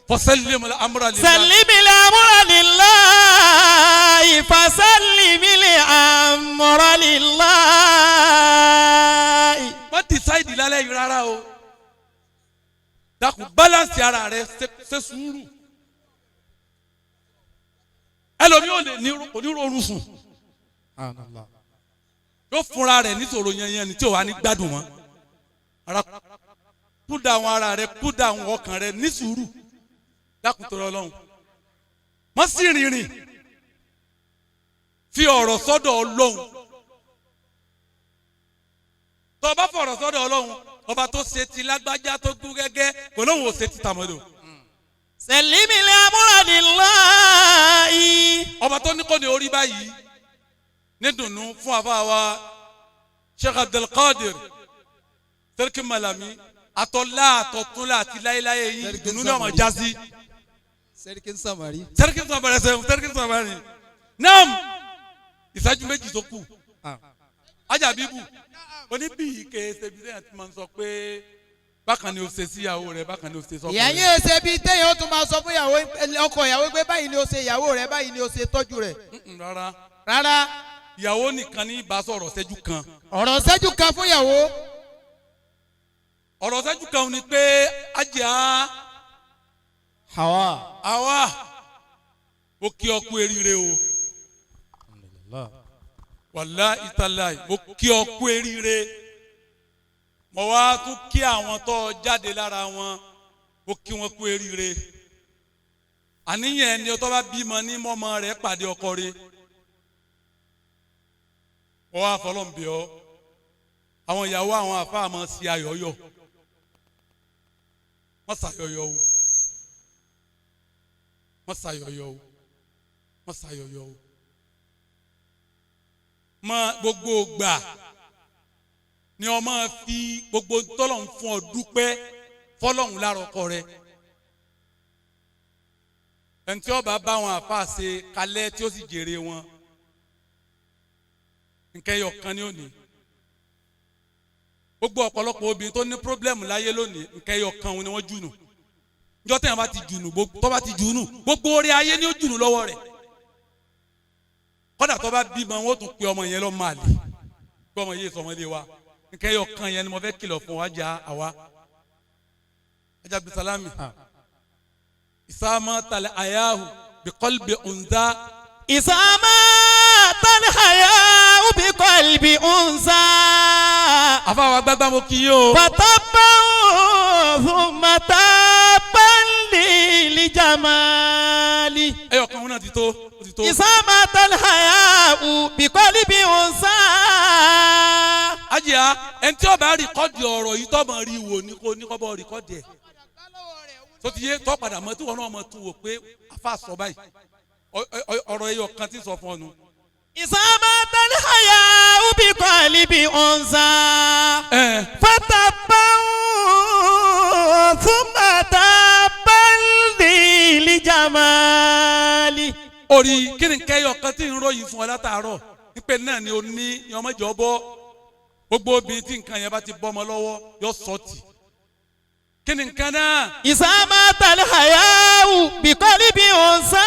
fasallimil amra lillah. sẹ̀límì lé àmúrọ̀ lillahi fasallimil amra lillahi. má decide lálẹ́ yìí rárá o dákun balance ara rẹ̀ ṣe sùúrù ẹlòmíì ò lè ní onírúurú sùn yóò fúnra rẹ̀ níṣòro yẹn ni tí ò wá ní gbádùn wọn ara kúdà àwọn ara rẹ̀ kúdà àwọn ọkàn rẹ̀ ní sùúrù dákun tó rọ lọ́hùn wọ́n sì rìnrìn fi ọ̀rọ̀ sọ́dọ̀ Ọlọ́hun tó bá fọ̀rọ̀ sọ́dọ̀ Ọlọ́hun ọba tó ṣe ti lágbájá tó gún gẹ́gẹ́ kò lóhùn ò ṣe ti tàmọ́dọ̀. sẹ̀límì lé àmúrọ̀ lillahi. ọba tó ní kò ní orí báyìí ní dùnú fún àfàwà Sheikh Abdulkadir Seriki Malami àtọ̀lá àtọ̀túnlá àti láéláé yìí dùnú náà mọ̀ jásí. Seriki Samari. Seriki Samari Seriki Samari naam ìṣẹ́jú méjì tó kù ajabibu oníbí kèése bí sẹ́yìn tí máa ń sọ pé bákan ni o ṣe síyàwó rẹ bákan ni o ṣe sọ́kọ rẹ. ìyá yín ṣe bí téèyàn ó tún máa sọ fún ọkọ ìyàwó pé báyìí ni o ṣe ìyàwó rẹ báyìí ni o ṣe tọ́jú rẹ. rárá rárá. ìyàwó nìkan ní bá sọ̀rọ̀ ṣẹ́jú kan. ọ̀rọ̀ ṣẹ́jú kan fún ìyàwó. ọ̀rọ̀ ṣẹ́jú kan ni pé ajá àwa ó kí ọ kú eríire o wàlá ìtàláì mo kí ọ kú eríire mo wá tún kí àwọn tó jáde lára wọn mo kí wọn kú eríire àníyàn ẹni tó bá bímọ ní mọ́mọ́ rẹ̀ pàdé ọkọ rẹ̀ mo wá fọlọ́n bí ọ àwọn ìyàwó àwọn àfáà máa ṣe ayọ̀yọ̀ wọ́n ṣàyọ̀yọ̀ o wọ́n ṣàyọ̀yọ̀ o wọ́n ṣàyọ̀yọ̀ o mọ gbogbo gbà ni ọmọ fi gbogbo tọ́lọ̀ ń fún ọ dúpẹ́ fọlọ́hún lára ọkọ rẹ ẹni tí ọba bá wọn àfa ṣe kalẹ̀ tí ó sì jèrè wọn nkẹyọ kan ni ó ní gbogbo ọ̀pọ̀lọpọ̀ obìnrin tó ní pírọ́blẹ́mù láyé lónìí nkẹyọ kan ni wọ́n jùnù njọ́ tẹ̀yàn bá ti jùnù tó bá ti jùnù gbogbo orí ayé ni ó jùnù lọ́wọ́ rẹ̀ kọ́dà tó bá bímọ wọn ó tún pe ọmọ yẹn lọ máa lè pé ọmọ yẹn sọmọlé wa nkẹyọ kan yẹn ni mo fẹ́ kìlọ̀ fún wa jà àwa ajá bisalami isama tali ayahu biqalbi unza. isama tali ayahu biqalbi unza. àfàwọn agbágbá mo kì í o. fatabahu thumma tabali lijamali. ẹyọ kan wọn náà ti tó. isama tali ayahu biqalbi unza. ajá ẹni tí ó bá rìkọ́dì ọ̀rọ̀ yìí tó máa rí wò ní kò ní kọ́ bọ́ rìkọ́dì ẹ̀ tó ti yé tó padà mọ́ tí wọn náà mọ̀ tún wò pé afa sọ báyìí ọ̀rọ̀ ẹyọ kan ti sọ fún ọ nu. isama tali ayahu biqalbi unza. fatabahu thumma tabali lijamali. orí kí ni kẹyọ kan tí ń ròyìn fún ọ látàárọ̀ nípe náà ni o ní ọmọjọ bọ gbogbo obìnrin tí nǹkan yẹn bá ti bọ́ ọmọ lọ́wọ́ yóò sọ tì kí ni nǹkan náà. isama tali ayahu biqalbi unza.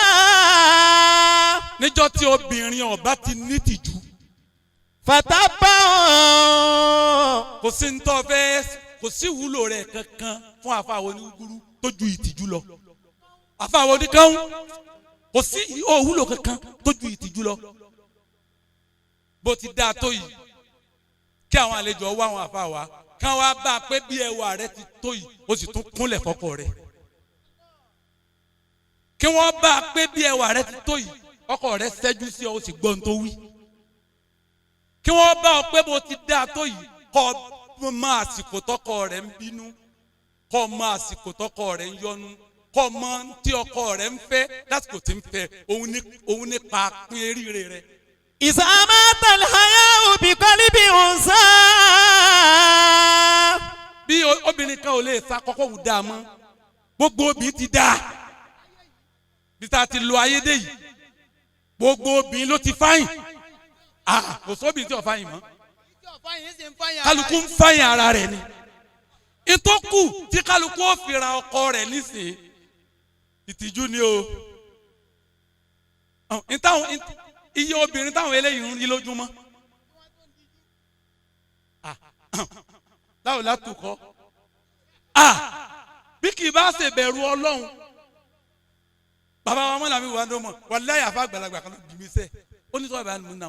níjọ́ tí obìnrin ọba ti ní tìjú. fatabahu. kò sí ntọ́ fẹ́ kò sí wúlò rẹ̀ kankan fún àfàwọn onígbúrú tó ju ìtìjú lọ àfàwọn oníkan kò sí òwúlò kankan tó ju ìtìjú lọ bó ti dáa tó yìí kí àwọn àlejò wá àwọn àfa wa kán wá bá a pé bí ẹwà rẹ ti tó yìí ó sì tún kúnlẹ̀ fọ́kọ rẹ kí wọ́n bá a pé bí ẹwà rẹ ti tó yìí ọkọ rẹ ṣẹ́jú sí ọ ó sì gbọ́n tó wí kí wọ́n bá ọ pé bó ti dáa tó yìí kọ́ mọ àsìkò tọkọ rẹ̀ ń bínú kọ́ mọ àsìkò tọkọ rẹ̀ ń yọnu kọ́ mọ tí ọkọ rẹ̀ ń fẹ́ lásìkò tí ń fẹ́ òun nípa pín eríire rẹ̀. ìsàmátàlì hayá òbí kọ́líbì ọ̀sá. bí obìnrin kan ò lè sa kọ́kọ́ wù dáa mọ́ gbogbo obìnrin ti dáa bí ta ti lo ayédè yìí gbogbo obìnrin ló ti fáyìn kò sóbìnrin tí ò fáyìn mọ́ kálukú ń fáyìn ara rẹ̀ ni ìtókù tí kálukú ó fi ra ọkọ rẹ̀ nísìnyí ìtìjú ni o iye obìnrin táwọn eléyìí ń rí lójúmọ́ láwọn látùkọ́ bí kì í bá ṣe bẹ̀rù ọlọ́run bàbá wa mọ́lá mi wà ní ọmọ wàláyà àfa àgbàlagbà kan ló bí mi sẹ́ ó ní sọ́wọ́ ìbánu nà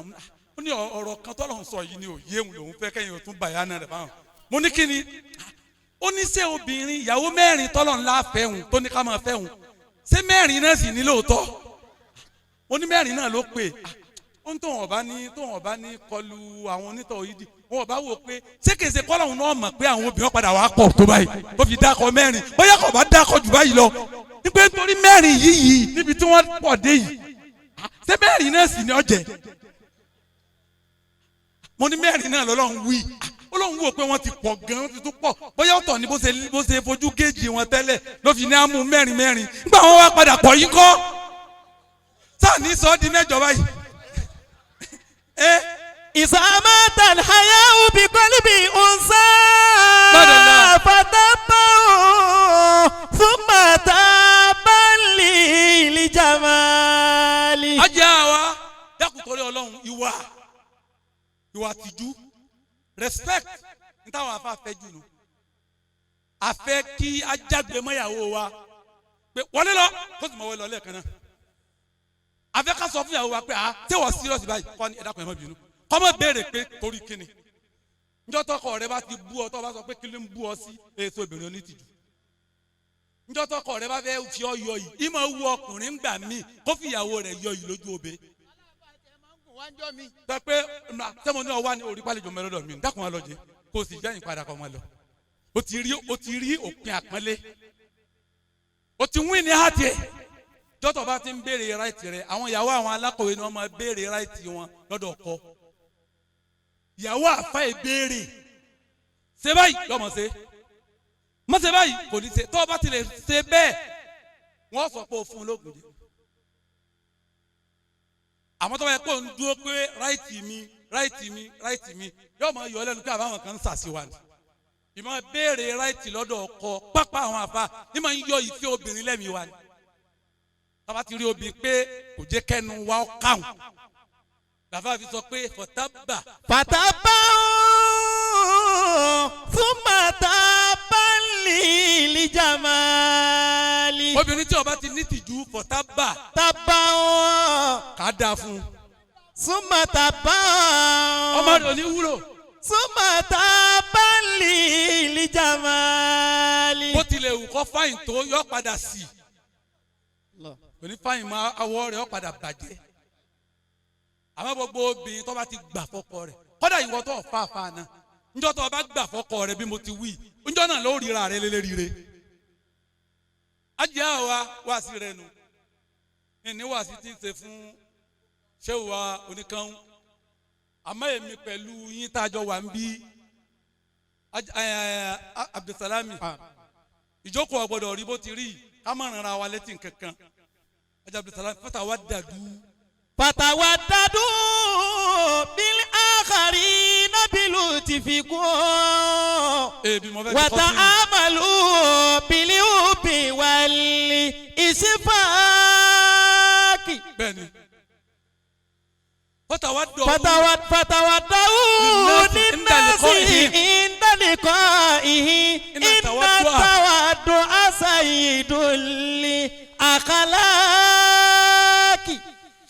ó ní ọ̀rọ̀ kan tọ́lọ́run sọ yìí ni òye òun lòun fẹ́ kẹ́yìn òtún bàyá náà rẹ̀ báwọn mo ní kí ni ó ní ṣé obìnrin ìyàwó mẹ́rin tọ́lọ́run lá fẹ́hùn tó ní ká máa fẹ́hùn ṣé mẹ́rin náà sì ní lóòótọ́ ó ní mẹ́rin náà ló pè ó ń tóun ọ̀bá ní kọlu àwọn onítọ̀ òyìdì wọn ò bá wò pé ṣé kèsè kọ́lọ́hún náà mọ̀ pé àwọn obìnrin padà wà pọ̀ tó báyìí tó fi dákọ̀ mẹ́rin bóyá kò bá dákọ̀ jù báyìí lọ nígbà nítorí mẹ́rin yìí níbi tí wọ́n pọ̀ dé yìí ṣé mẹ́rin náà sì ní ọ̀jẹ̀ mo ní mẹ́rin náà lọ́lọ́run wí Ọlọ́run wò pé wọ́n ti pọ̀ gan-an ti tún pọ̀ bóyá ọ̀tọ̀ ni bó ṣe fojú géèjì wọn tẹ́lẹ̀ ló fi ní àmú mẹ́rin nígbà wọn wá padà pọ̀ yìí kọ́ sáà ní sọ ọ́ di mẹ́jọ báyìí ìsàmátàn hayá òbí kọ́líbì ọ̀sá fàtàbà fún màtàbálì ìlìjàmálì. ajá wa dákùtọ̀rẹ́ Ọlọ́run ìwà tìjú respect ní táwọn afa fẹ́ jù nù àfẹ́ kí ajágbe mọ́yàwó wa pé wọlé lọ kó sì mọ̀ wọlé lọ lẹ́ẹ̀kan náà àfẹ́ ká sọ fún ìyàwó wa pé ṣé wọ́n serious báyìí kọ́ ni ẹ̀dá kan ẹ̀ mọ́ bínú kọ́mọ béèrè pé torí kíni njọ́ tọkọ rẹ bá ti bú ọ tó bá sọ pé kí ló ń bú ọ sí èso obìnrin onítìjú njọ́ tọkọ rẹ bá fẹ́ fi ọ yọ yìí ìmọ̀ wu ọkùnrin gbà mí kó fi ìyàwó rẹ yọ yìí lójú obe tẹ pé sẹ́mo ní ọwá ní orí pálíjọ mẹ́lọ́dọ̀ mi dákun wọn lọ jẹ kó o sì jẹ́yìn padà kọ́ wọn lọ o ti rí òpin àpọ́nlé o ti wí ní hàtì ẹ̀ jọ́tọ̀ bá ti ń béèrè ráìtì rẹ àwọn ìyàwó àwọn alákọ̀wé ni wọ́n máa béèrè ráìtì wọn lọ́dọ̀ ọkọ ìyàwó àfa ìbéèrè ṣe báyìí lọ́mọ ṣe mọ ṣe báyìí kò ní ṣe tó o bá ti lè ṣe bẹ́ẹ̀ wọ́n sọ pé o fún un lóògùn jẹ àmọ́ tó bá yẹ kó ń dúró pé ráìtì mi yóò máa yọ ọ lẹ́nu pé àbáwọn kan ń ṣàṣìwà ni ìmọ̀ béèrè ráìtì lọ́dọ̀ ọkọ pápá àwọn àfa ní máa ń yọ ìfẹ́ obìnrin lẹ́mìí wa ni tábà ti rí obìnrin pé kò jẹ́ kẹ́nu wa káwọn làbá fi sọ pé fọtábà fún màtàbálì ìlìjàmálì. obìnrin tí ó bá ti ní tìjú fọtábà ká dáa fún un. súnmọ́ tàbá ọmọ rẹ̀ ò ní wúlò. súnmọ́ tàbálì ìlìjàmálì. bó tilẹ̀ wù kọ́ fáyìn tó yọ padà sí i òní fáyìn máa awọ rẹ̀ yọ padà bàjẹ́ àmọ́ gbogbo obìnrin tó bá ti gbà fọ́kọ rẹ̀ kódà ìwọ tó fà náà njọ́ tó bá gbà fọ́kọ rẹ̀ bí mo ti wí njọ́ náà ló ríra rẹ̀ lélẹ́rìíre ajá wa sí rẹ̀ nù ní wà sí ti ń ṣe fún ṣéwù wa oníkan àmọ́ èmi pẹ̀lú yín tá a jọ wà ń bí Abdulsalami ìjókòó ọgbọ́dọ̀ rí bó ti rí ká má ràn ra wa létí nkankan ajá Abdulsalami fatawadadu bil akharina bil tifiku wata amalu bil ubi wal isfaki. bẹ́ẹ̀ni fatawaddu linnasi inda liqaihi inna tawaddu asayidul akhlaqi.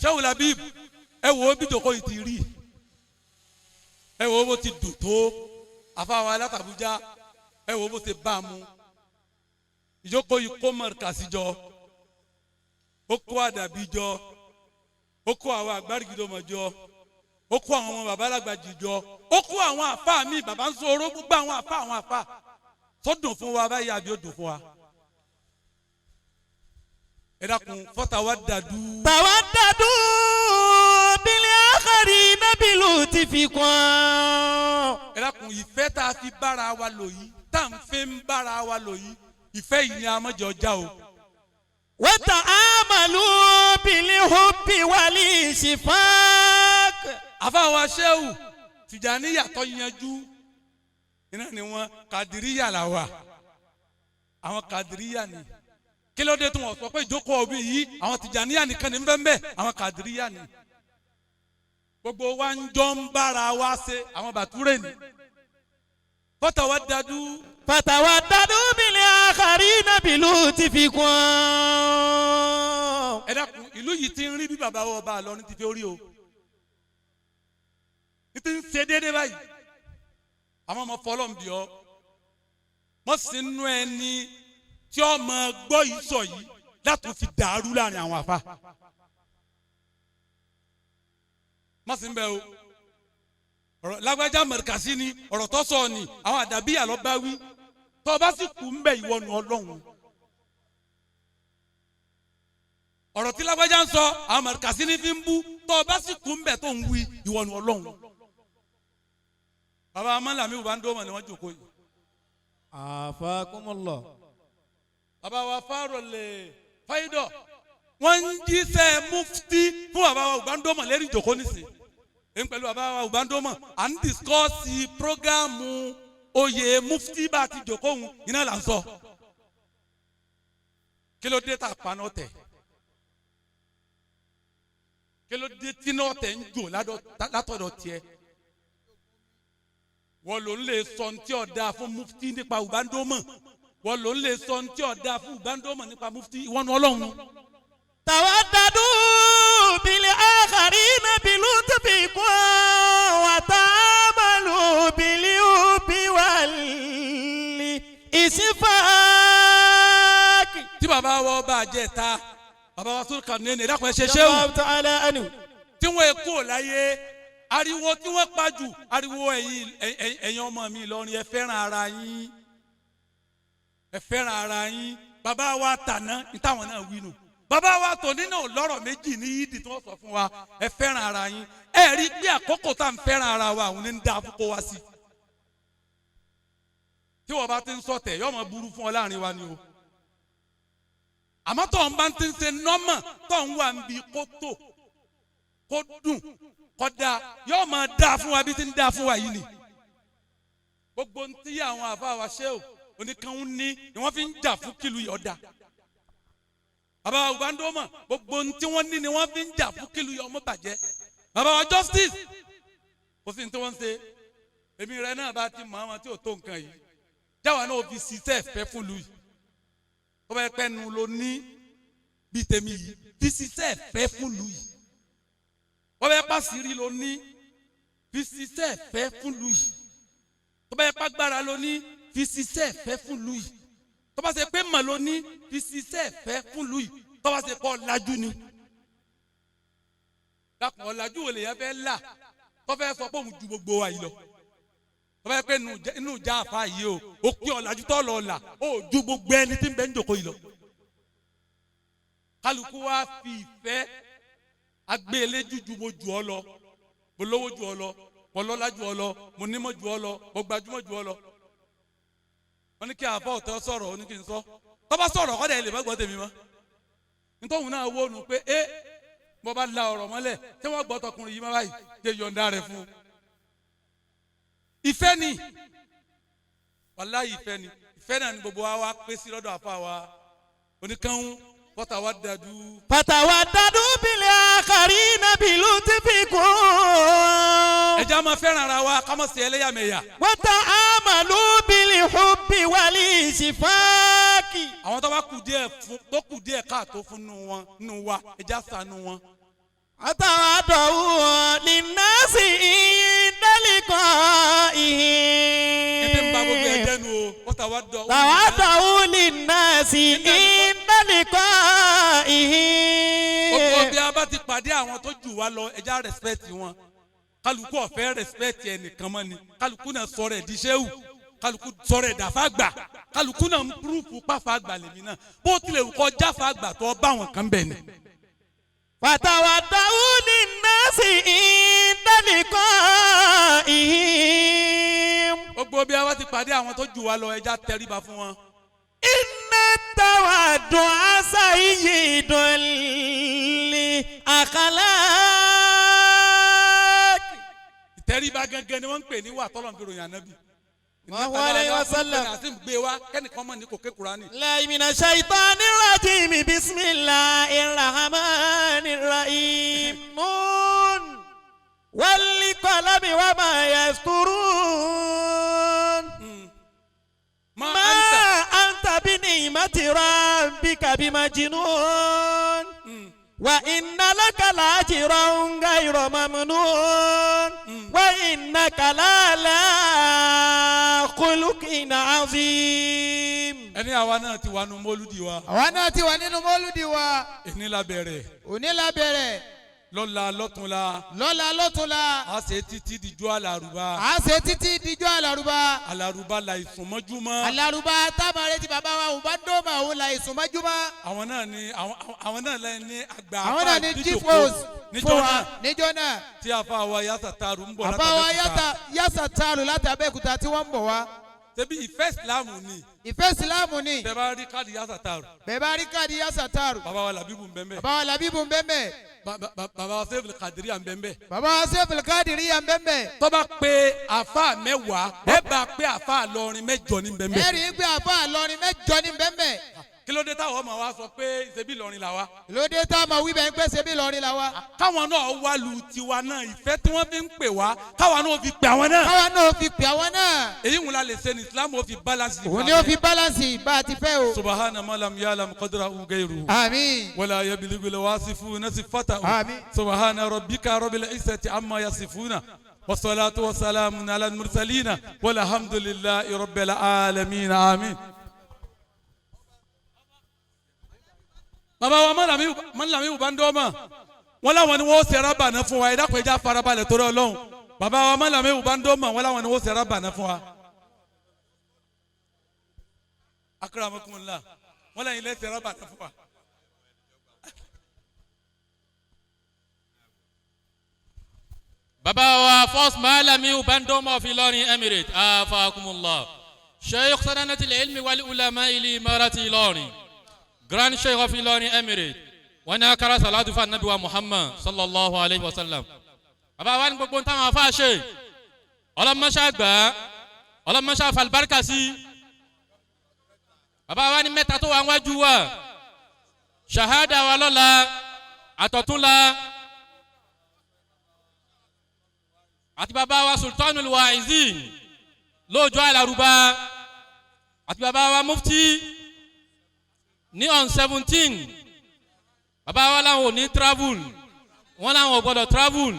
Shehu Labib ẹ wo bí jòkó yìí ti rí ẹ wo bó ti dùn tó àfàwọn alátàbújá ẹ wo bó ti bá a mú ìjókòó yìí kó mọ̀ọ́kàsí jọ ó kó àdàbí jọ ó kó àwọn àgbárígidọ́mọ jọ ó ó kó àwọn ọmọ bàbá alágbàjì jọ ó kó àwọn àfa mi bàbá ń sọ̀rọ̀ gbogbo àwọn àfa tó dùn fún wa báyìí àbí ó dùn fún wa. ẹ dákun fatawaddadu. tawaddadu bil akharina bil lutfikum. ẹ dákun ìfẹ́ tá a fi bára wa lò yìí tá à ń fi ń bára wa lò yìí ìfẹ́ yìí ni a má jẹ́ ọjà o. wa ta'amalu bil hubbi wal ishfaq. àfàwọn aṣẹ́wù Tìjàníyà tó yanjú iná ni wọn Kàdìríyà là wà àwọn Kàdìríyà ni kí ló dé tí wọn sọ pé ìjókòó òbí yìí àwọn Tìjàníyà nìkan ní bẹ́ẹ̀ àwọn Kàdìríyà ni gbogbo wa ń jọ ń bára wa ṣe àwọn Bàtúrè ni fatawaddadu bil akharina bil lutfikum. ẹ dákun ìlú yìí ti ń rí bí bàbá wọn bá a lọ ní ti fi orí o ní ti ń ṣe déédéé báyìí àwọn ọmọ fọlọ́n bí ọ wọ́n sì ń nú ẹni tí ọmọ gbọ́ yìí sọ yìí látún fi dàrú láàrin àwọn àfa wọ́n sì ń bẹ o ọ̀rọ̀ lágbájá mẹ̀rìkàsí ni ọ̀rọ̀ tó sọ ni àwọn àdàbí àlọ́ bá wí tó o bá sì kú ń bẹ ìwọ nu Ọlọ́run ọ̀rọ̀ tí lágbájá ń sọ àwọn mẹ̀rìkàsí ni fi ń bú tó o bá sì kú ń bẹ tó ń wí ìwọ nu Ọlọ́run. Baba Amalami Ubandoma ni wọ́n jókòó yìí. Afakumullah. Baba wa Farole Faido wọ́n ń jíṣẹ́ mufti fún baba wa Ubandoma lérí jókòó nísìn. Èyí pẹ̀lú baba wa Ubandoma à ń discuss programu oyè mufti bá ti jókòó ń iná là ń sọ. Kí ló dé tá paná tẹ̀? Kí ló dé tí náà tẹ̀ ń jò látọ̀dọ̀ tiẹ̀? Wọ́n ló ń lè sọ ní tí ọ̀dà fún mufti nípa Ubandoma wọ́n ló ń lè sọ ní tí ọ̀dà fún Ubandoma nípa mufti ìwọ́n nu Ọlọ́run. tawaddadu bil akharina bil lutfikum wa ta'amalu bil hubbi wal ishfaq. tí bàbá wa ọba àjẹta bàbá wa sórí kànú ẹni ìdákùn ẹ ṣe ṣéwù tí wọ́n kó láyé ariwo tí wọ́n pa jù ariwo ẹ̀yin ọmọ mi Ìlọrin ẹ fẹ́ràn ara yín ẹ fẹ́ràn ara yín bàbá wa tàná ní táwọn náà wí nù bàbá wa tòní náà lọ́rọ̀ méjì ní yídì tí wọ́n sọ fún wa ẹ fẹ́ràn ara yín ẹ rí bí àkókò tá à ń fẹ́ràn ara wa àwọn ní ń dá àkókò wa sí tí wọ́n bá ti ń sọ̀tẹ̀ yóò máa burú fún ọ láàrin wa ni o àmọ́ tó ń bá ti ń ṣe nọ́mà tó ń wà ń bi kó tó kó dùn kódà yóò máa dá fún wa bí ti ń dá fún wa yìí ni gbogbo ntí àwọn àfa wa ṣe o oníkan ní ni wọ́n fi ń jà fún kìlú yìí ọ̀dà bàbá Ubandoma gbogbo ntí wọ́n ní ni wọ́n fi ń jà fún kìlú yìí ọmọ bàjẹ́ bàbá wa justice kò sí ní tí wọ́n ń ṣe èmi rẹ náà bá ti mọ àwọn tí ò tó nǹkan yìí jáwa náà fi ṣiṣẹ́ fẹ́ fún lu yìí tó bá yẹ pẹ́ nu ló ní bíi tèmi yìí fi ṣiṣẹ́ fẹ́ fún lu yìí wọ́n bẹ pàṣírí ló ní fi ṣiṣẹ́ fẹ́ fún lu yìí tó bá yẹ pàgbára ló ní fi ṣiṣẹ́ fẹ́ fún lu yìí tó bá ṣe pé mà ló ní fi ṣiṣẹ́ fẹ́ fún lu yìí tó bá ṣe pé ọ̀làjú ni dàpọ̀ ọ̀làjú wo lèyàn fẹ́ là tó fẹ́ sọ pé òun ju gbogbo wa yìí lọ tó bá yẹ pé inú ìjà àfa yìí o ó pé ọ̀làjú tó lọ là ó ju gbogbo ẹni tí ń bẹ ń jòkó yìí lọ kálukú wa fi ìfẹ́ agbélé jújú mo jù ọ lọ mo lówó jù ọ lọ mo lọ́lá jù ọ lọ mo nímọ̀ jù ọ lọ mo gbajúmọ̀ jù ọ lọ. wọ́n ní kí àfa ọ̀tọ̀ sọ̀rọ̀ ó ní kí n sọ tó bá sọ̀rọ̀ kọ́dà ẹ̀ lè má gbọ́ tèmi mọ́. nítorí náà wó nu pé mo bá la ọ̀rọ̀ mọ́lẹ̀ tí wọ́n gbọ́ tọkùnrin yìí má báyìí jẹ́ yọ̀ǹda rẹ̀ fún un. ìfẹ́ ni wàláhì ìfẹ́ ni ìfẹ́ náà ni gbogbo wa pé sí lọ́dọ̀ àfa wa oníkanwó fatawaddadu bil akharina bil lutfikum. ẹja máa fẹ́ràn ara wa ká má ṣe ẹlẹ́yàmẹ̀yà. wa ta'amalu bil hubbi wal ishfaq. àwọn tó bá kù díẹ̀ káàtó fún nínú wa ẹja ṣàánú wọn. atawaddau linnasi inda liqa'ihim. ẹbí ń bá gbogbo ẹ̀jẹ̀ nu o tawaddau linnasi inda liqa'ihim. gbogbo bí a bá ti pàdé àwọn tó jù wá lọ ẹja respect wọn kálukú ọ̀fẹ́ respect ẹnìkan mọ́ ni kálukú náà sọ̀rọ̀ ẹ̀ di ṣéwù kálukú sọ̀rọ̀ ẹ̀ dàfà gbà kálukú náà ń púrúfù pàfà gbà lèmi náà bó tilẹ̀ kọjá fà gbà tó bá wọn kan bẹ̀ ni. fatawadau linnasi inda liqa'ihim. gbogbo bí a wá ti pàdé àwọn tó jù wá lọ ẹja tẹríba fún wọn. inna tawaddu'a sayyidul li akhlaq. ìtẹríba gangan ni wọ́n ń pè ní wà tọ́lọ̀ ń fi ròyìn ànábì. Sallallahu alayhi wa sallam. àti gbé wa kẹ́nìkan mọ̀ ní kò ké Kùránì. la mina shaytanir rajim bismillahir rahmanir rahim. nun wal qalami wa ma yasturun. ma anta bi ni'mati rabbika bimajnun. wa inna laka la'ajran ghayra mamnun. wa innaka la'ala khuluqin azim. ẹni àwa náà ti wà nínú mọ́lúdì wa. àwa náà ti wà nínú mọ́lúdì wa. èní la bẹ̀rẹ̀. òní la bẹ̀rẹ̀. lọ́la lọ́túnla. lọ́la lọ́túnla. a ṣe títí dijọ́ alárùbá. a ṣe títí dijọ́ alárùbá. alárùbá la ìsúnmọ́júmọ́. alárùbá tábàárẹ̀ ti bàbá wa òun bá dọ́ọ̀mà òun la ìsúnmọ́júmọ́. àwọn náà ni àwọn náà lẹ́yìn ní àgbà àwọn náà ni chief àdìjòkó host fún wa níjọ́ náà. tí a fa àwa yasa taru ń bọ̀ àbá wa yasa taru láti Abẹ́òkúta tí wọ́n ń bọ̀ wá. ṣebí ìfẹ́ ìsìlámù ni. ìfẹ́ ìsìlámù ni. bẹ́ẹ̀ bá rí káàdì yasa taru. bẹ́ẹ̀ bá rí káàdì yasa taru. bàbá wa Làbíbù ń bẹ ńbẹ̀. bàbá wa Làbíbù ń bẹ ńbẹ̀. bàbá wa Sẹ́fìlì Kàdíríyà ń bẹ ńbẹ̀. bàbá wa Sẹ́fìlì Kàdíríyà ń bẹ ńbẹ̀. tó bá pé àfa mẹ́wàá ẹ bá pé àfa lọrin mẹ́jọ ní bẹ ńbẹ̀. ẹ rí i pé àfa lọrin mẹ́jọ ní bẹ ńbẹ̀. kí ló dé táwọn ọmọ wa sọ pé ìṣebí lọrin là wa. lóde tá a máa wí bẹ́ẹ̀ ń pẹ́ ṣebí lọrin la wa. káwọn náà wá lu tiwa náà ìfẹ́ tí wọ́n fi ń pè wá káwọn náà fi pè àwọn náà. káwọn náà fi pè àwọn náà. èyí ń la lè ṣe ní Islam ó fi balance. òun ni ó fi balance bá a ti fẹ́ o. subahana malam yalam qadra ugairu. àmín. wala yabiligul wasifuna sifata. àmín. subahana rabbika rabbil izzati amma yasifuna. wassalatu wassalamu ala al-mursalina walhamdulillahi rabbil alamin amin. bàbá wa mọ́nàmí ò bá ń dọ́mọ̀ wọ́n láwọn ni wọ́n ṣe rábànà fún wa ẹ̀dá pẹ̀já farabalẹ̀ torí Ọlọ́run bàbá wa mọ́nàmí ò bá ń dọ́mọ̀ wọ́n láwọn ni wọ́n ṣe rábànà fún wa. akramakumullah wọ́n lẹ́yìn lẹ́sẹ̀ rábànà fún wa. bàbá wa first Malami ò bá ń dọ́mọ̀ fi Ìlọrin Emirate afakumullah sheikh sadanatil ilmi wal ulama ili imarati Ìlọrin. Grand Sheikh of Ìlọrin Emirate wọn ní akara salatu fa nabi wa Muhammad sallallahu alayhi wa sallam. bàbá wa ní gbogbo ń táwọn afa ṣe ọlọmọṣà gbà ọlọmọṣà falibarika sí. bàbá wa ní mẹ́ta tó wà wájú wa ṣahada wa lọ́la àtọ̀túnla àti bàbá wa sultanul waizin lọ́jọ́ àlàrúbá àti bàbá wa mufti ní on 17 bàbá wa làwọn ò ní travel wọn làwọn ò gbọdọ̀ travel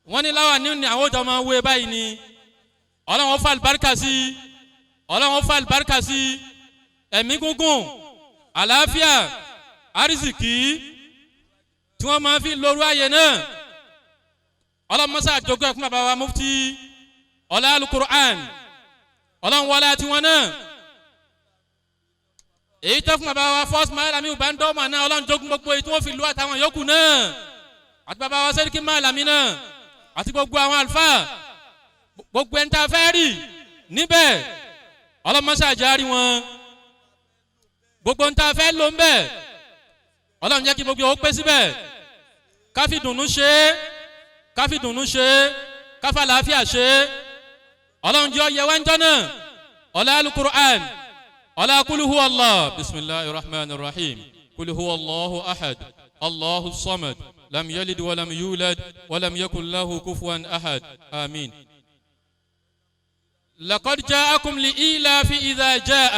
wọn ní láwa ní àwọn ọjọ́ máa ń wé báyìí ni ọlọ́wọ́n fa àlùbáríkà sí ọlọ́wọ́n fa àlùbáríkà sí ẹ̀mí gúngùn àlàáfíà àrísìkí tí wọ́n máa fi lóru ààyè náà ọlọ́mọṣẹ́ àjogún ẹ̀kún bàbá wa mufti ọlá alukur'an ọlọ́wọ́n wọlé tiwọn náà èyí tó fún bàbá wa first Malami bá ń dọ́ọ̀mà náà ọlọ́run jogún gbogbo èyí tí wọ́n fi lu àtàwọn yòókù náà àti bàbá wa Sẹ́ríkì Malami náà àti gbogbo àwọn àlùfáà gbogbo ẹni tá a fẹ́ rí níbẹ̀ ọlọ́mọṣẹ́ àjárí wọn gbogbo ẹni tá a fẹ́ lò ń bẹ̀ ọlọ́run jẹ́ kí gbogbo ò pé síbẹ̀ káfí dùnú ṣe káfí dùnú ṣe káfá làáfíà ṣe ọlọ́run jẹ́ ọyẹ wáńjọ́ náà ọlá alukur'an. على قل هو الله بسم الله الرحمن الرحيم قل هو الله أحد الله الصمد لم يلد ولم يولد ولم يكن له كفوا أحد آمين. لقد جاءكم لإيلاف إذا جاء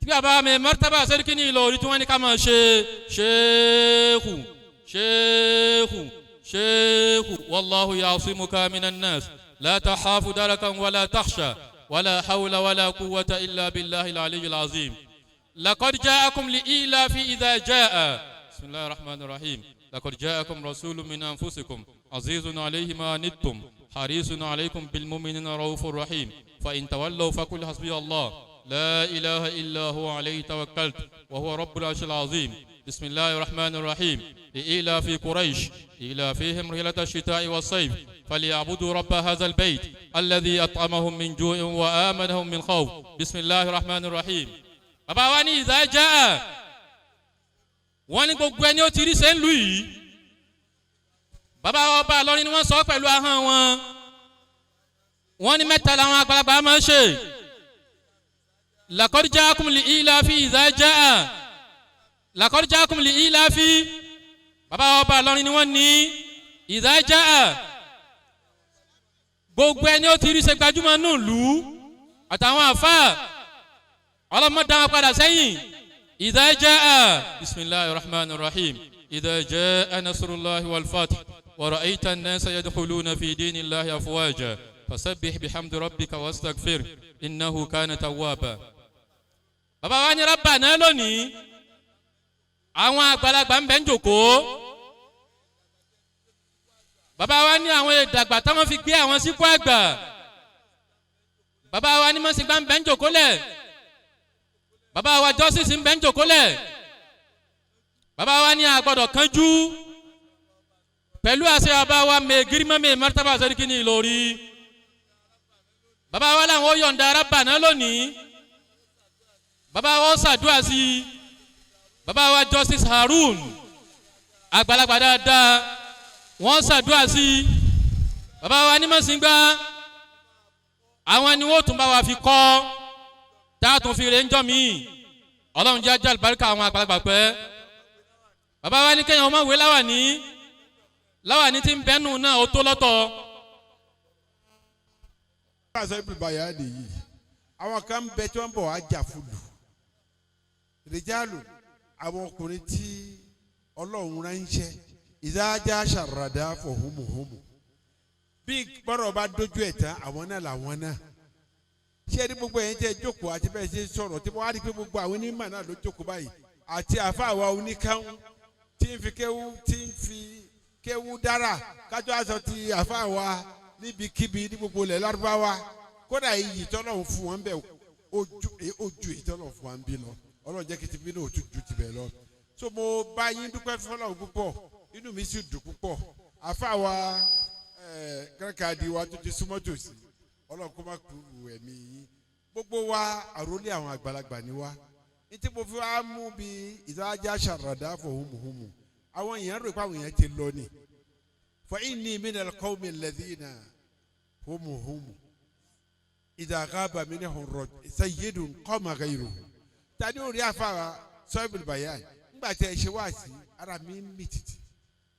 بابا مرتبة سركني لو ريتواني كما شيخ والله يعصمك من الناس لا تخاف دركا ولا تخشى ولا حول ولا قوة إلا بالله العلي العظيم. لقد جاءكم لإيلاف إذا جاء بسم الله الرحمن الرحيم لقد جاءكم رسول من أنفسكم عزيز عليه ما عنتم حريص عليكم بالمؤمنين رؤوف رحيم فإن تولوا فقل حسبي الله لا إله إلا هو عليه توكلت وهو رب العرش العظيم بسم الله الرحمن الرحيم لإيلاف قريش إيلافهم رحلة الشتاء والصيف فليعبدوا رب هذا البيت الذي أطعمهم من جوع وآمنهم من خوف بسم الله الرحمن الرحيم. bàbá wa ní إذا جاء wọ́n ní gbogbo ẹni ó ti rí sẹ́ńlù yìí bàbá wa ọba Ìlọrin ni wọ́n sọ pẹ̀lú ahọ́n wọn wọ́n ní mẹ́ta làwọn àgbàlagbà máa ń ṣe لقد جاءكم لإيلاف إذا جاء لقد جاءكم لإيلاف bàbá wa ọba Ìlọrin ni wọ́n ní إذا جاء gbogbo ẹni ó ti rí ṣe gbajúmọ̀ nù lù àtàwọn àfáà ọlọ́mọdé wọn padà sẹ́yìn. إذا جاء بسم الله الرحمن الرحيم إذا جاء نصر الله والفتح ورأيت الناس يدخلون في دين الله أفواجا فسبح بحمد ربك واستغفر إنه كان توابا. bàbá wa ní Rabbana lónìí àwọn àgbàlagbà ń bẹ ń jókòó bàbá wa ní àwọn ìdàgbà táwọn fi gbé àwọn sípò àgbà bàbá wa ní mọ̀sígbà ń bẹ ń jókòó lẹ̀ bàbá wa justice ń bẹ ń jókòó lẹ̀ bàbá wa ní àgbọ̀dọ̀ kánjú pẹ̀lú àṣẹ bàbá wa mẹ́gírímọ́mẹ́ martaba sẹ́ríkì ní Ìlọrin bàbá wa làwọn yọ̀ǹda Rabbana lónìí bàbá wa ṣàdúrà sí bàbá wa justice Harun àgbàlagbà dáadáa wọ́n ṣàdúrà sí bàbá wa ní mọ̀sígbà àwọn ni wọ́n tún bá wa fi kọ́ táàtún fi rè ń jọ mí ọlọ́run jẹ́ ajá àlùbáríkà àwọn àgbàlagbà pẹ́ bàbá wa ní kéèyàn ọmọ ìwé láwàní tí ń bẹ́nu náà ó tó lọ́tọ̀. káàsọ ibùbáyà nìyí àwọn kan bẹ tí wọ́n bọ̀ wá jà fúlù rìjálù àwọn ọkùnrin tí ọlọ́run ránṣẹ́ ìdájá ṣàràdá fọ̀ hùmùhùmù bí bọ́rọ̀ bá dójú ẹ̀ tán àwọn náà làwọn náà ṣé ní gbogbo ẹ̀yin tẹ́ jókòó àti bẹ́ẹ̀ ṣe sọ̀rọ̀ tí wọ́n á rí pé gbogbo àwọn onímọ̀ náà ló jókòó báyìí àti àfàwà oníkàún tí ń fi kéwú dára kájọ aṣọ ti àfàwà níbikíbi ní gbogbo ilẹ̀ lárúbáwá kódà iyì tọ́lọ̀ fún wọn bẹ́ẹ̀ ojú ìtọ́lọ̀ fún wọn bí lọ ọlọ́run jẹ́ kí ti bí náà ó tún ju tibẹ̀ lọ. so mo bá yín dúpẹ́ fọlọ́run púpọ̀ inú mi sì dùn púpọ̀ àfàwà kẹ́kàdí wa tó ti súnmọ́ tòsí ọlọ́run kó má kúrú ẹ̀mí yín gbogbo wa àròlé àwọn àgbàlagbà ni wa ní tí mo fi wá mú bí ìdájá ṣàràdá fọ̀ hùmùhùmù àwọn èèyàn rò pé àwọn èèyàn ti lọ ni fa inni minal qawmi alladhina hùmùhùmù idha ghaba minhum sayyidun qama ghayruhu tani orí afárá sọ́ọ́bìlì bayan nígbà tí ẹ ṣe wá sí ara mi ń mì tìtì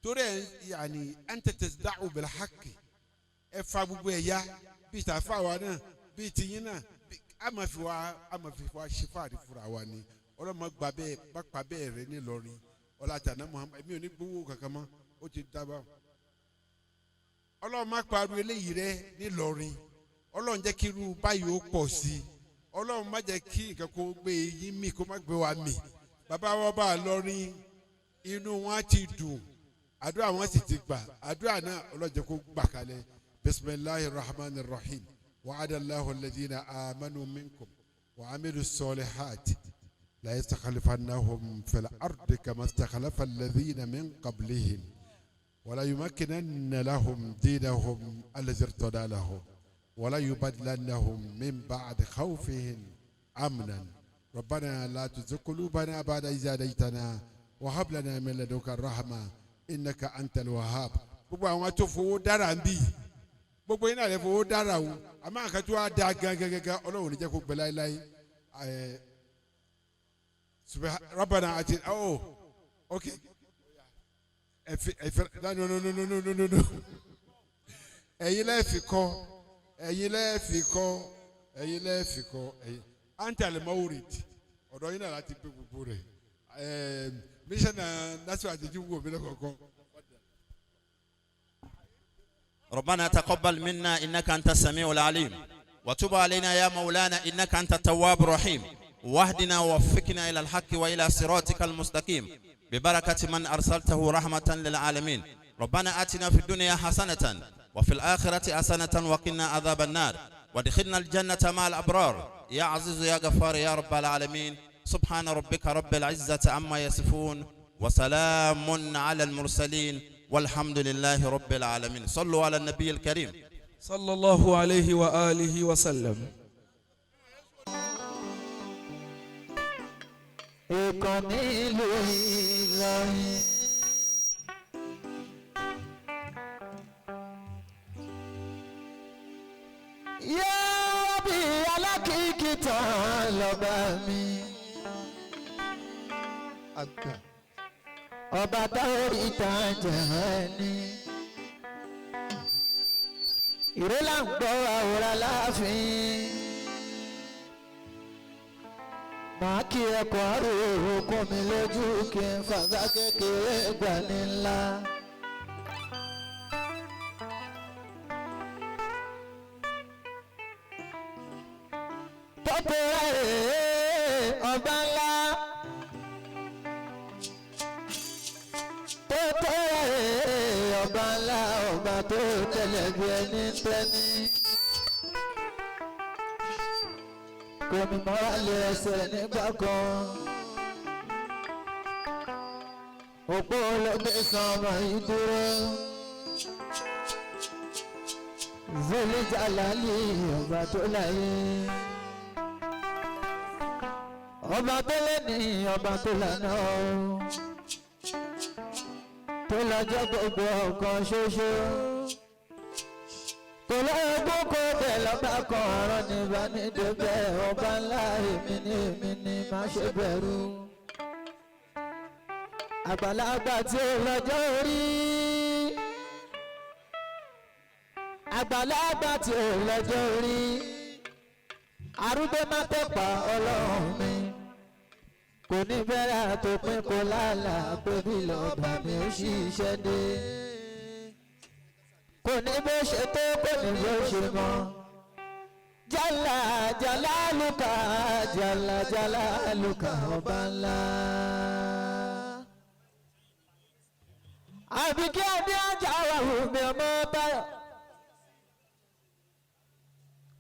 torí ẹ yàní anta tasda'u bil haqqi ẹ fa gbogbo ẹ ya bíi tàfà wa náà bíi tìyín náà amafi wa ṣífàrí fúra wa ni ọlọ́mọ gba bẹ́ẹ̀ bá pa bẹ́ẹ̀ rẹ nílọrin ọlọ́tàná Muhammad èmi ò ní gbowó kankan mọ́ ó ti dábàá ọlọ́mọ paru eléyìí rẹ nílọrin ọlọ́run jẹ́ kí irú báyìí ó pọ̀ sí i ọlọ́run má jẹ́ kí nǹkan kó gbé yín mì kó má gbé wa mì bàbá wa bá a lọrin inú wọn ti dùn àdúrà wọn sì ti gbà àdúrà náà ọlọ́run jẹ́ kó gbà kalẹ̀. بسم الله الرحمن الرحيم وعد الله الذين آمنوا منكم وعملوا الصالحات لا يستخلفنهم في الأرض كما استخلف الذين من قبلهم ولا يمكنن لهم دينهم الذي ارتضى لهم ولا يبدلنهم من بعد خوفهم أمنا ربنا لا تزغ قلوبنا بعد إذ هديتنا وهب لنا من لدنك الرحمة إنك أنت الوهاب gbogbo àwọn tó fowó dára ń bì gbogbo yín náà lè fowó dára o àmọ́ àkàtúwò á da gangan ọlọ́run ní jẹ́ kó gbẹ láéláé Rabbana àti ok no ẹ̀yin lẹ́ẹ̀fì kọ́ antale mawurid ọ̀dọ̀ yín náà láti pé gbogbo rẹ̀ mísánná násìwò àjẹjú wò mí lọ́kọ̀ọ̀kan. ربنا تقبل منا إنك أنت السميع العليم وتب علينا يا مولانا إنك أنت التواب الرحيم واهدنا ووفقنا إلى الحق وإلى صراطك المستقيم ببركة من أرسلته رحمة للعالمين ربنا آتنا في الدنيا حسنة وفي الآخرة حسنة وقنا عذاب النار وادخلنا الجنة مع الأبرار يا عزيز يا غفار يا رب العالمين. سبحان ربك رب العزة عما يصفون وسلام على المرسلين والحمد لله رب العالمين. صلوا على النبي الكريم صلى الله عليه وآله وسلم. Ya Rabbi alákìkí tán lọ́ba mi. Ọba táwọn ìtàn jẹ́ ni. Ìrẹ́lá ń gbọ́ àwòrán láàfin. Màá kí ẹ̀kọ́ àròrò kún mi lójú kí n fàgbà kékeré gbà ní ńlá. Tọ́pẹ́ ọba ńlá. Tọ́pẹ́ ọba ńlá ọba tó tẹ̀lé bí ẹni tẹ́ni. Kò ní mọ́ra lé ẹsẹ̀ nígbà kan. Òpó olóde sọmọ ìdúró. Zoli Jalali ọba tó láyé. Ọba tó lẹ́ni ọba tó lànà o. Tó lọ́jọ́ gbogbo ọ̀kan ṣoṣo. Kò lọ́gbọ́n kó bẹ̀ lọ́ba kan ọ̀rọ̀ ní ìbánidébẹ̀ ọba ńlá èmi ni má ṣe bẹ̀rù. Àgbàlagbà tí ó lọ́jọ́ orí. Àgbàlagbà tí ó lọ́jọ́ orí. Arúgbó má tẹ̀pá ọlọ́run mi. Kò ní bẹ̀rẹ̀ àtòpin kò lálàá pé bí lọ́ba mi ó ṣiṣẹ́ dé. Kò ní bó ṣe tó kò ní bó ṣe mọ́. Jalla Jalaluka Jalla Jalaluka ọba ńlá. Àbíkí adé ajá wà wù mí ọmọ báyọ̀.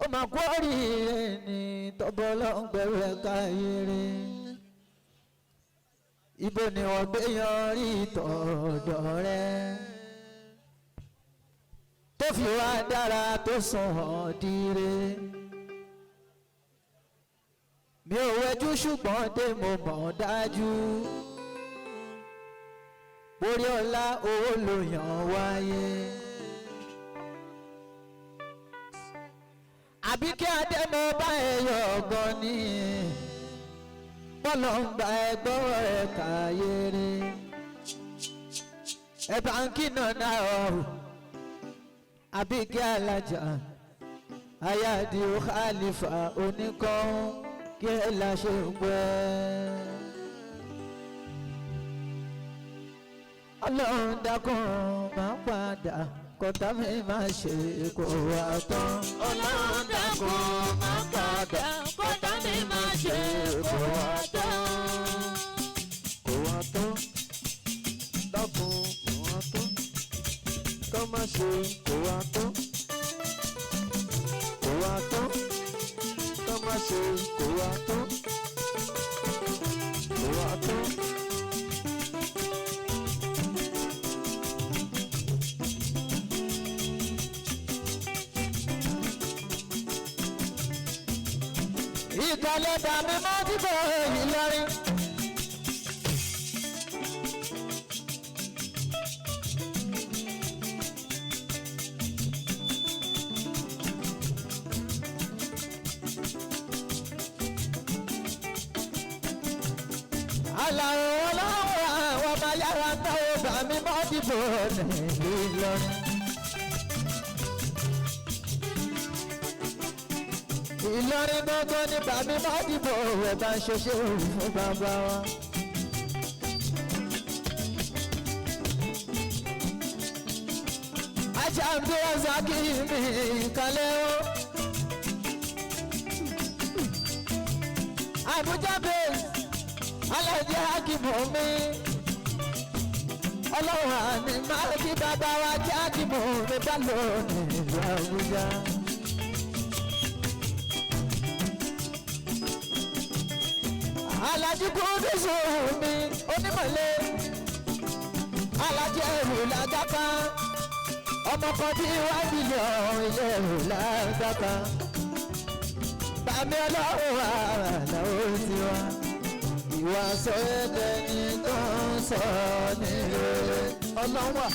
Ó máa kú oríire ní tọ́bọ̀ lọ́ngbẹ̀rù ẹ̀ka yere. Ibo ni wọ́n gbé yanrí tọ̀dọ̀ rẹ̀. Tó fi wá dára tó sùn hàn dire. Mi ò wẹjú ṣùgbọ́n dé mo mọ̀ dájú. Orí ọlá owó ló yàn wáyé. Àbí kí adé mo bá ẹyọ ọgbọ́n ní. Bọ́lọ̀ ń gba ẹgbọ́n rẹ̀ kàyére. Ẹ̀bà ń kí nàná ọ̀hún. Àbí kí alájà. Ayáàdì ó khalifa oníkan kí ẹ la ṣe ń gbẹ. Ọlọ́run dákun máa padà kọ́tà mi máa ṣe kó wá tán. Ọlọ́run dákun máa padà kọ́tà mi máa ṣe kó wá tán. Kó wá tán, dákun kó wá tán, ká má ṣe kó wá tán. Kó wá tán, ká má ṣe kó wá tán. Kó wá tán. Ìkàlẹ̀ dàmí mọ́ dìbò èyí lọ́rí. Àlàó ọlọ́wọ́ àwọn ọmọ yàrá táwọn dàmí mọ́ dìbò èyí lọ́rí. Ìlọrin gbọ́ngàn ní bàbí má dìbò rẹ̀ bá ń ṣoṣe fún bàbá wa. Ajá ń bí ọ̀sán kí mi kalẹ̀ o. Àbújá base alájẹ Hakimu mi. ọlọ́run àní máa kí bàbá wa jáde mọ́ mi bá lọ nílùú Àbújá. Alájí Kúdùsù mi onímọ̀lẹ́ Alájí ẹrù làgàkà ọmọ kan tí wá bílíọ̀nù ilé ẹrù làgàkà bàmí ọlọ́run àràlà ó ti wá ìwà sọ ẹ̀dẹ̀ ni tó ń sọ ní rere ọlọ́wà.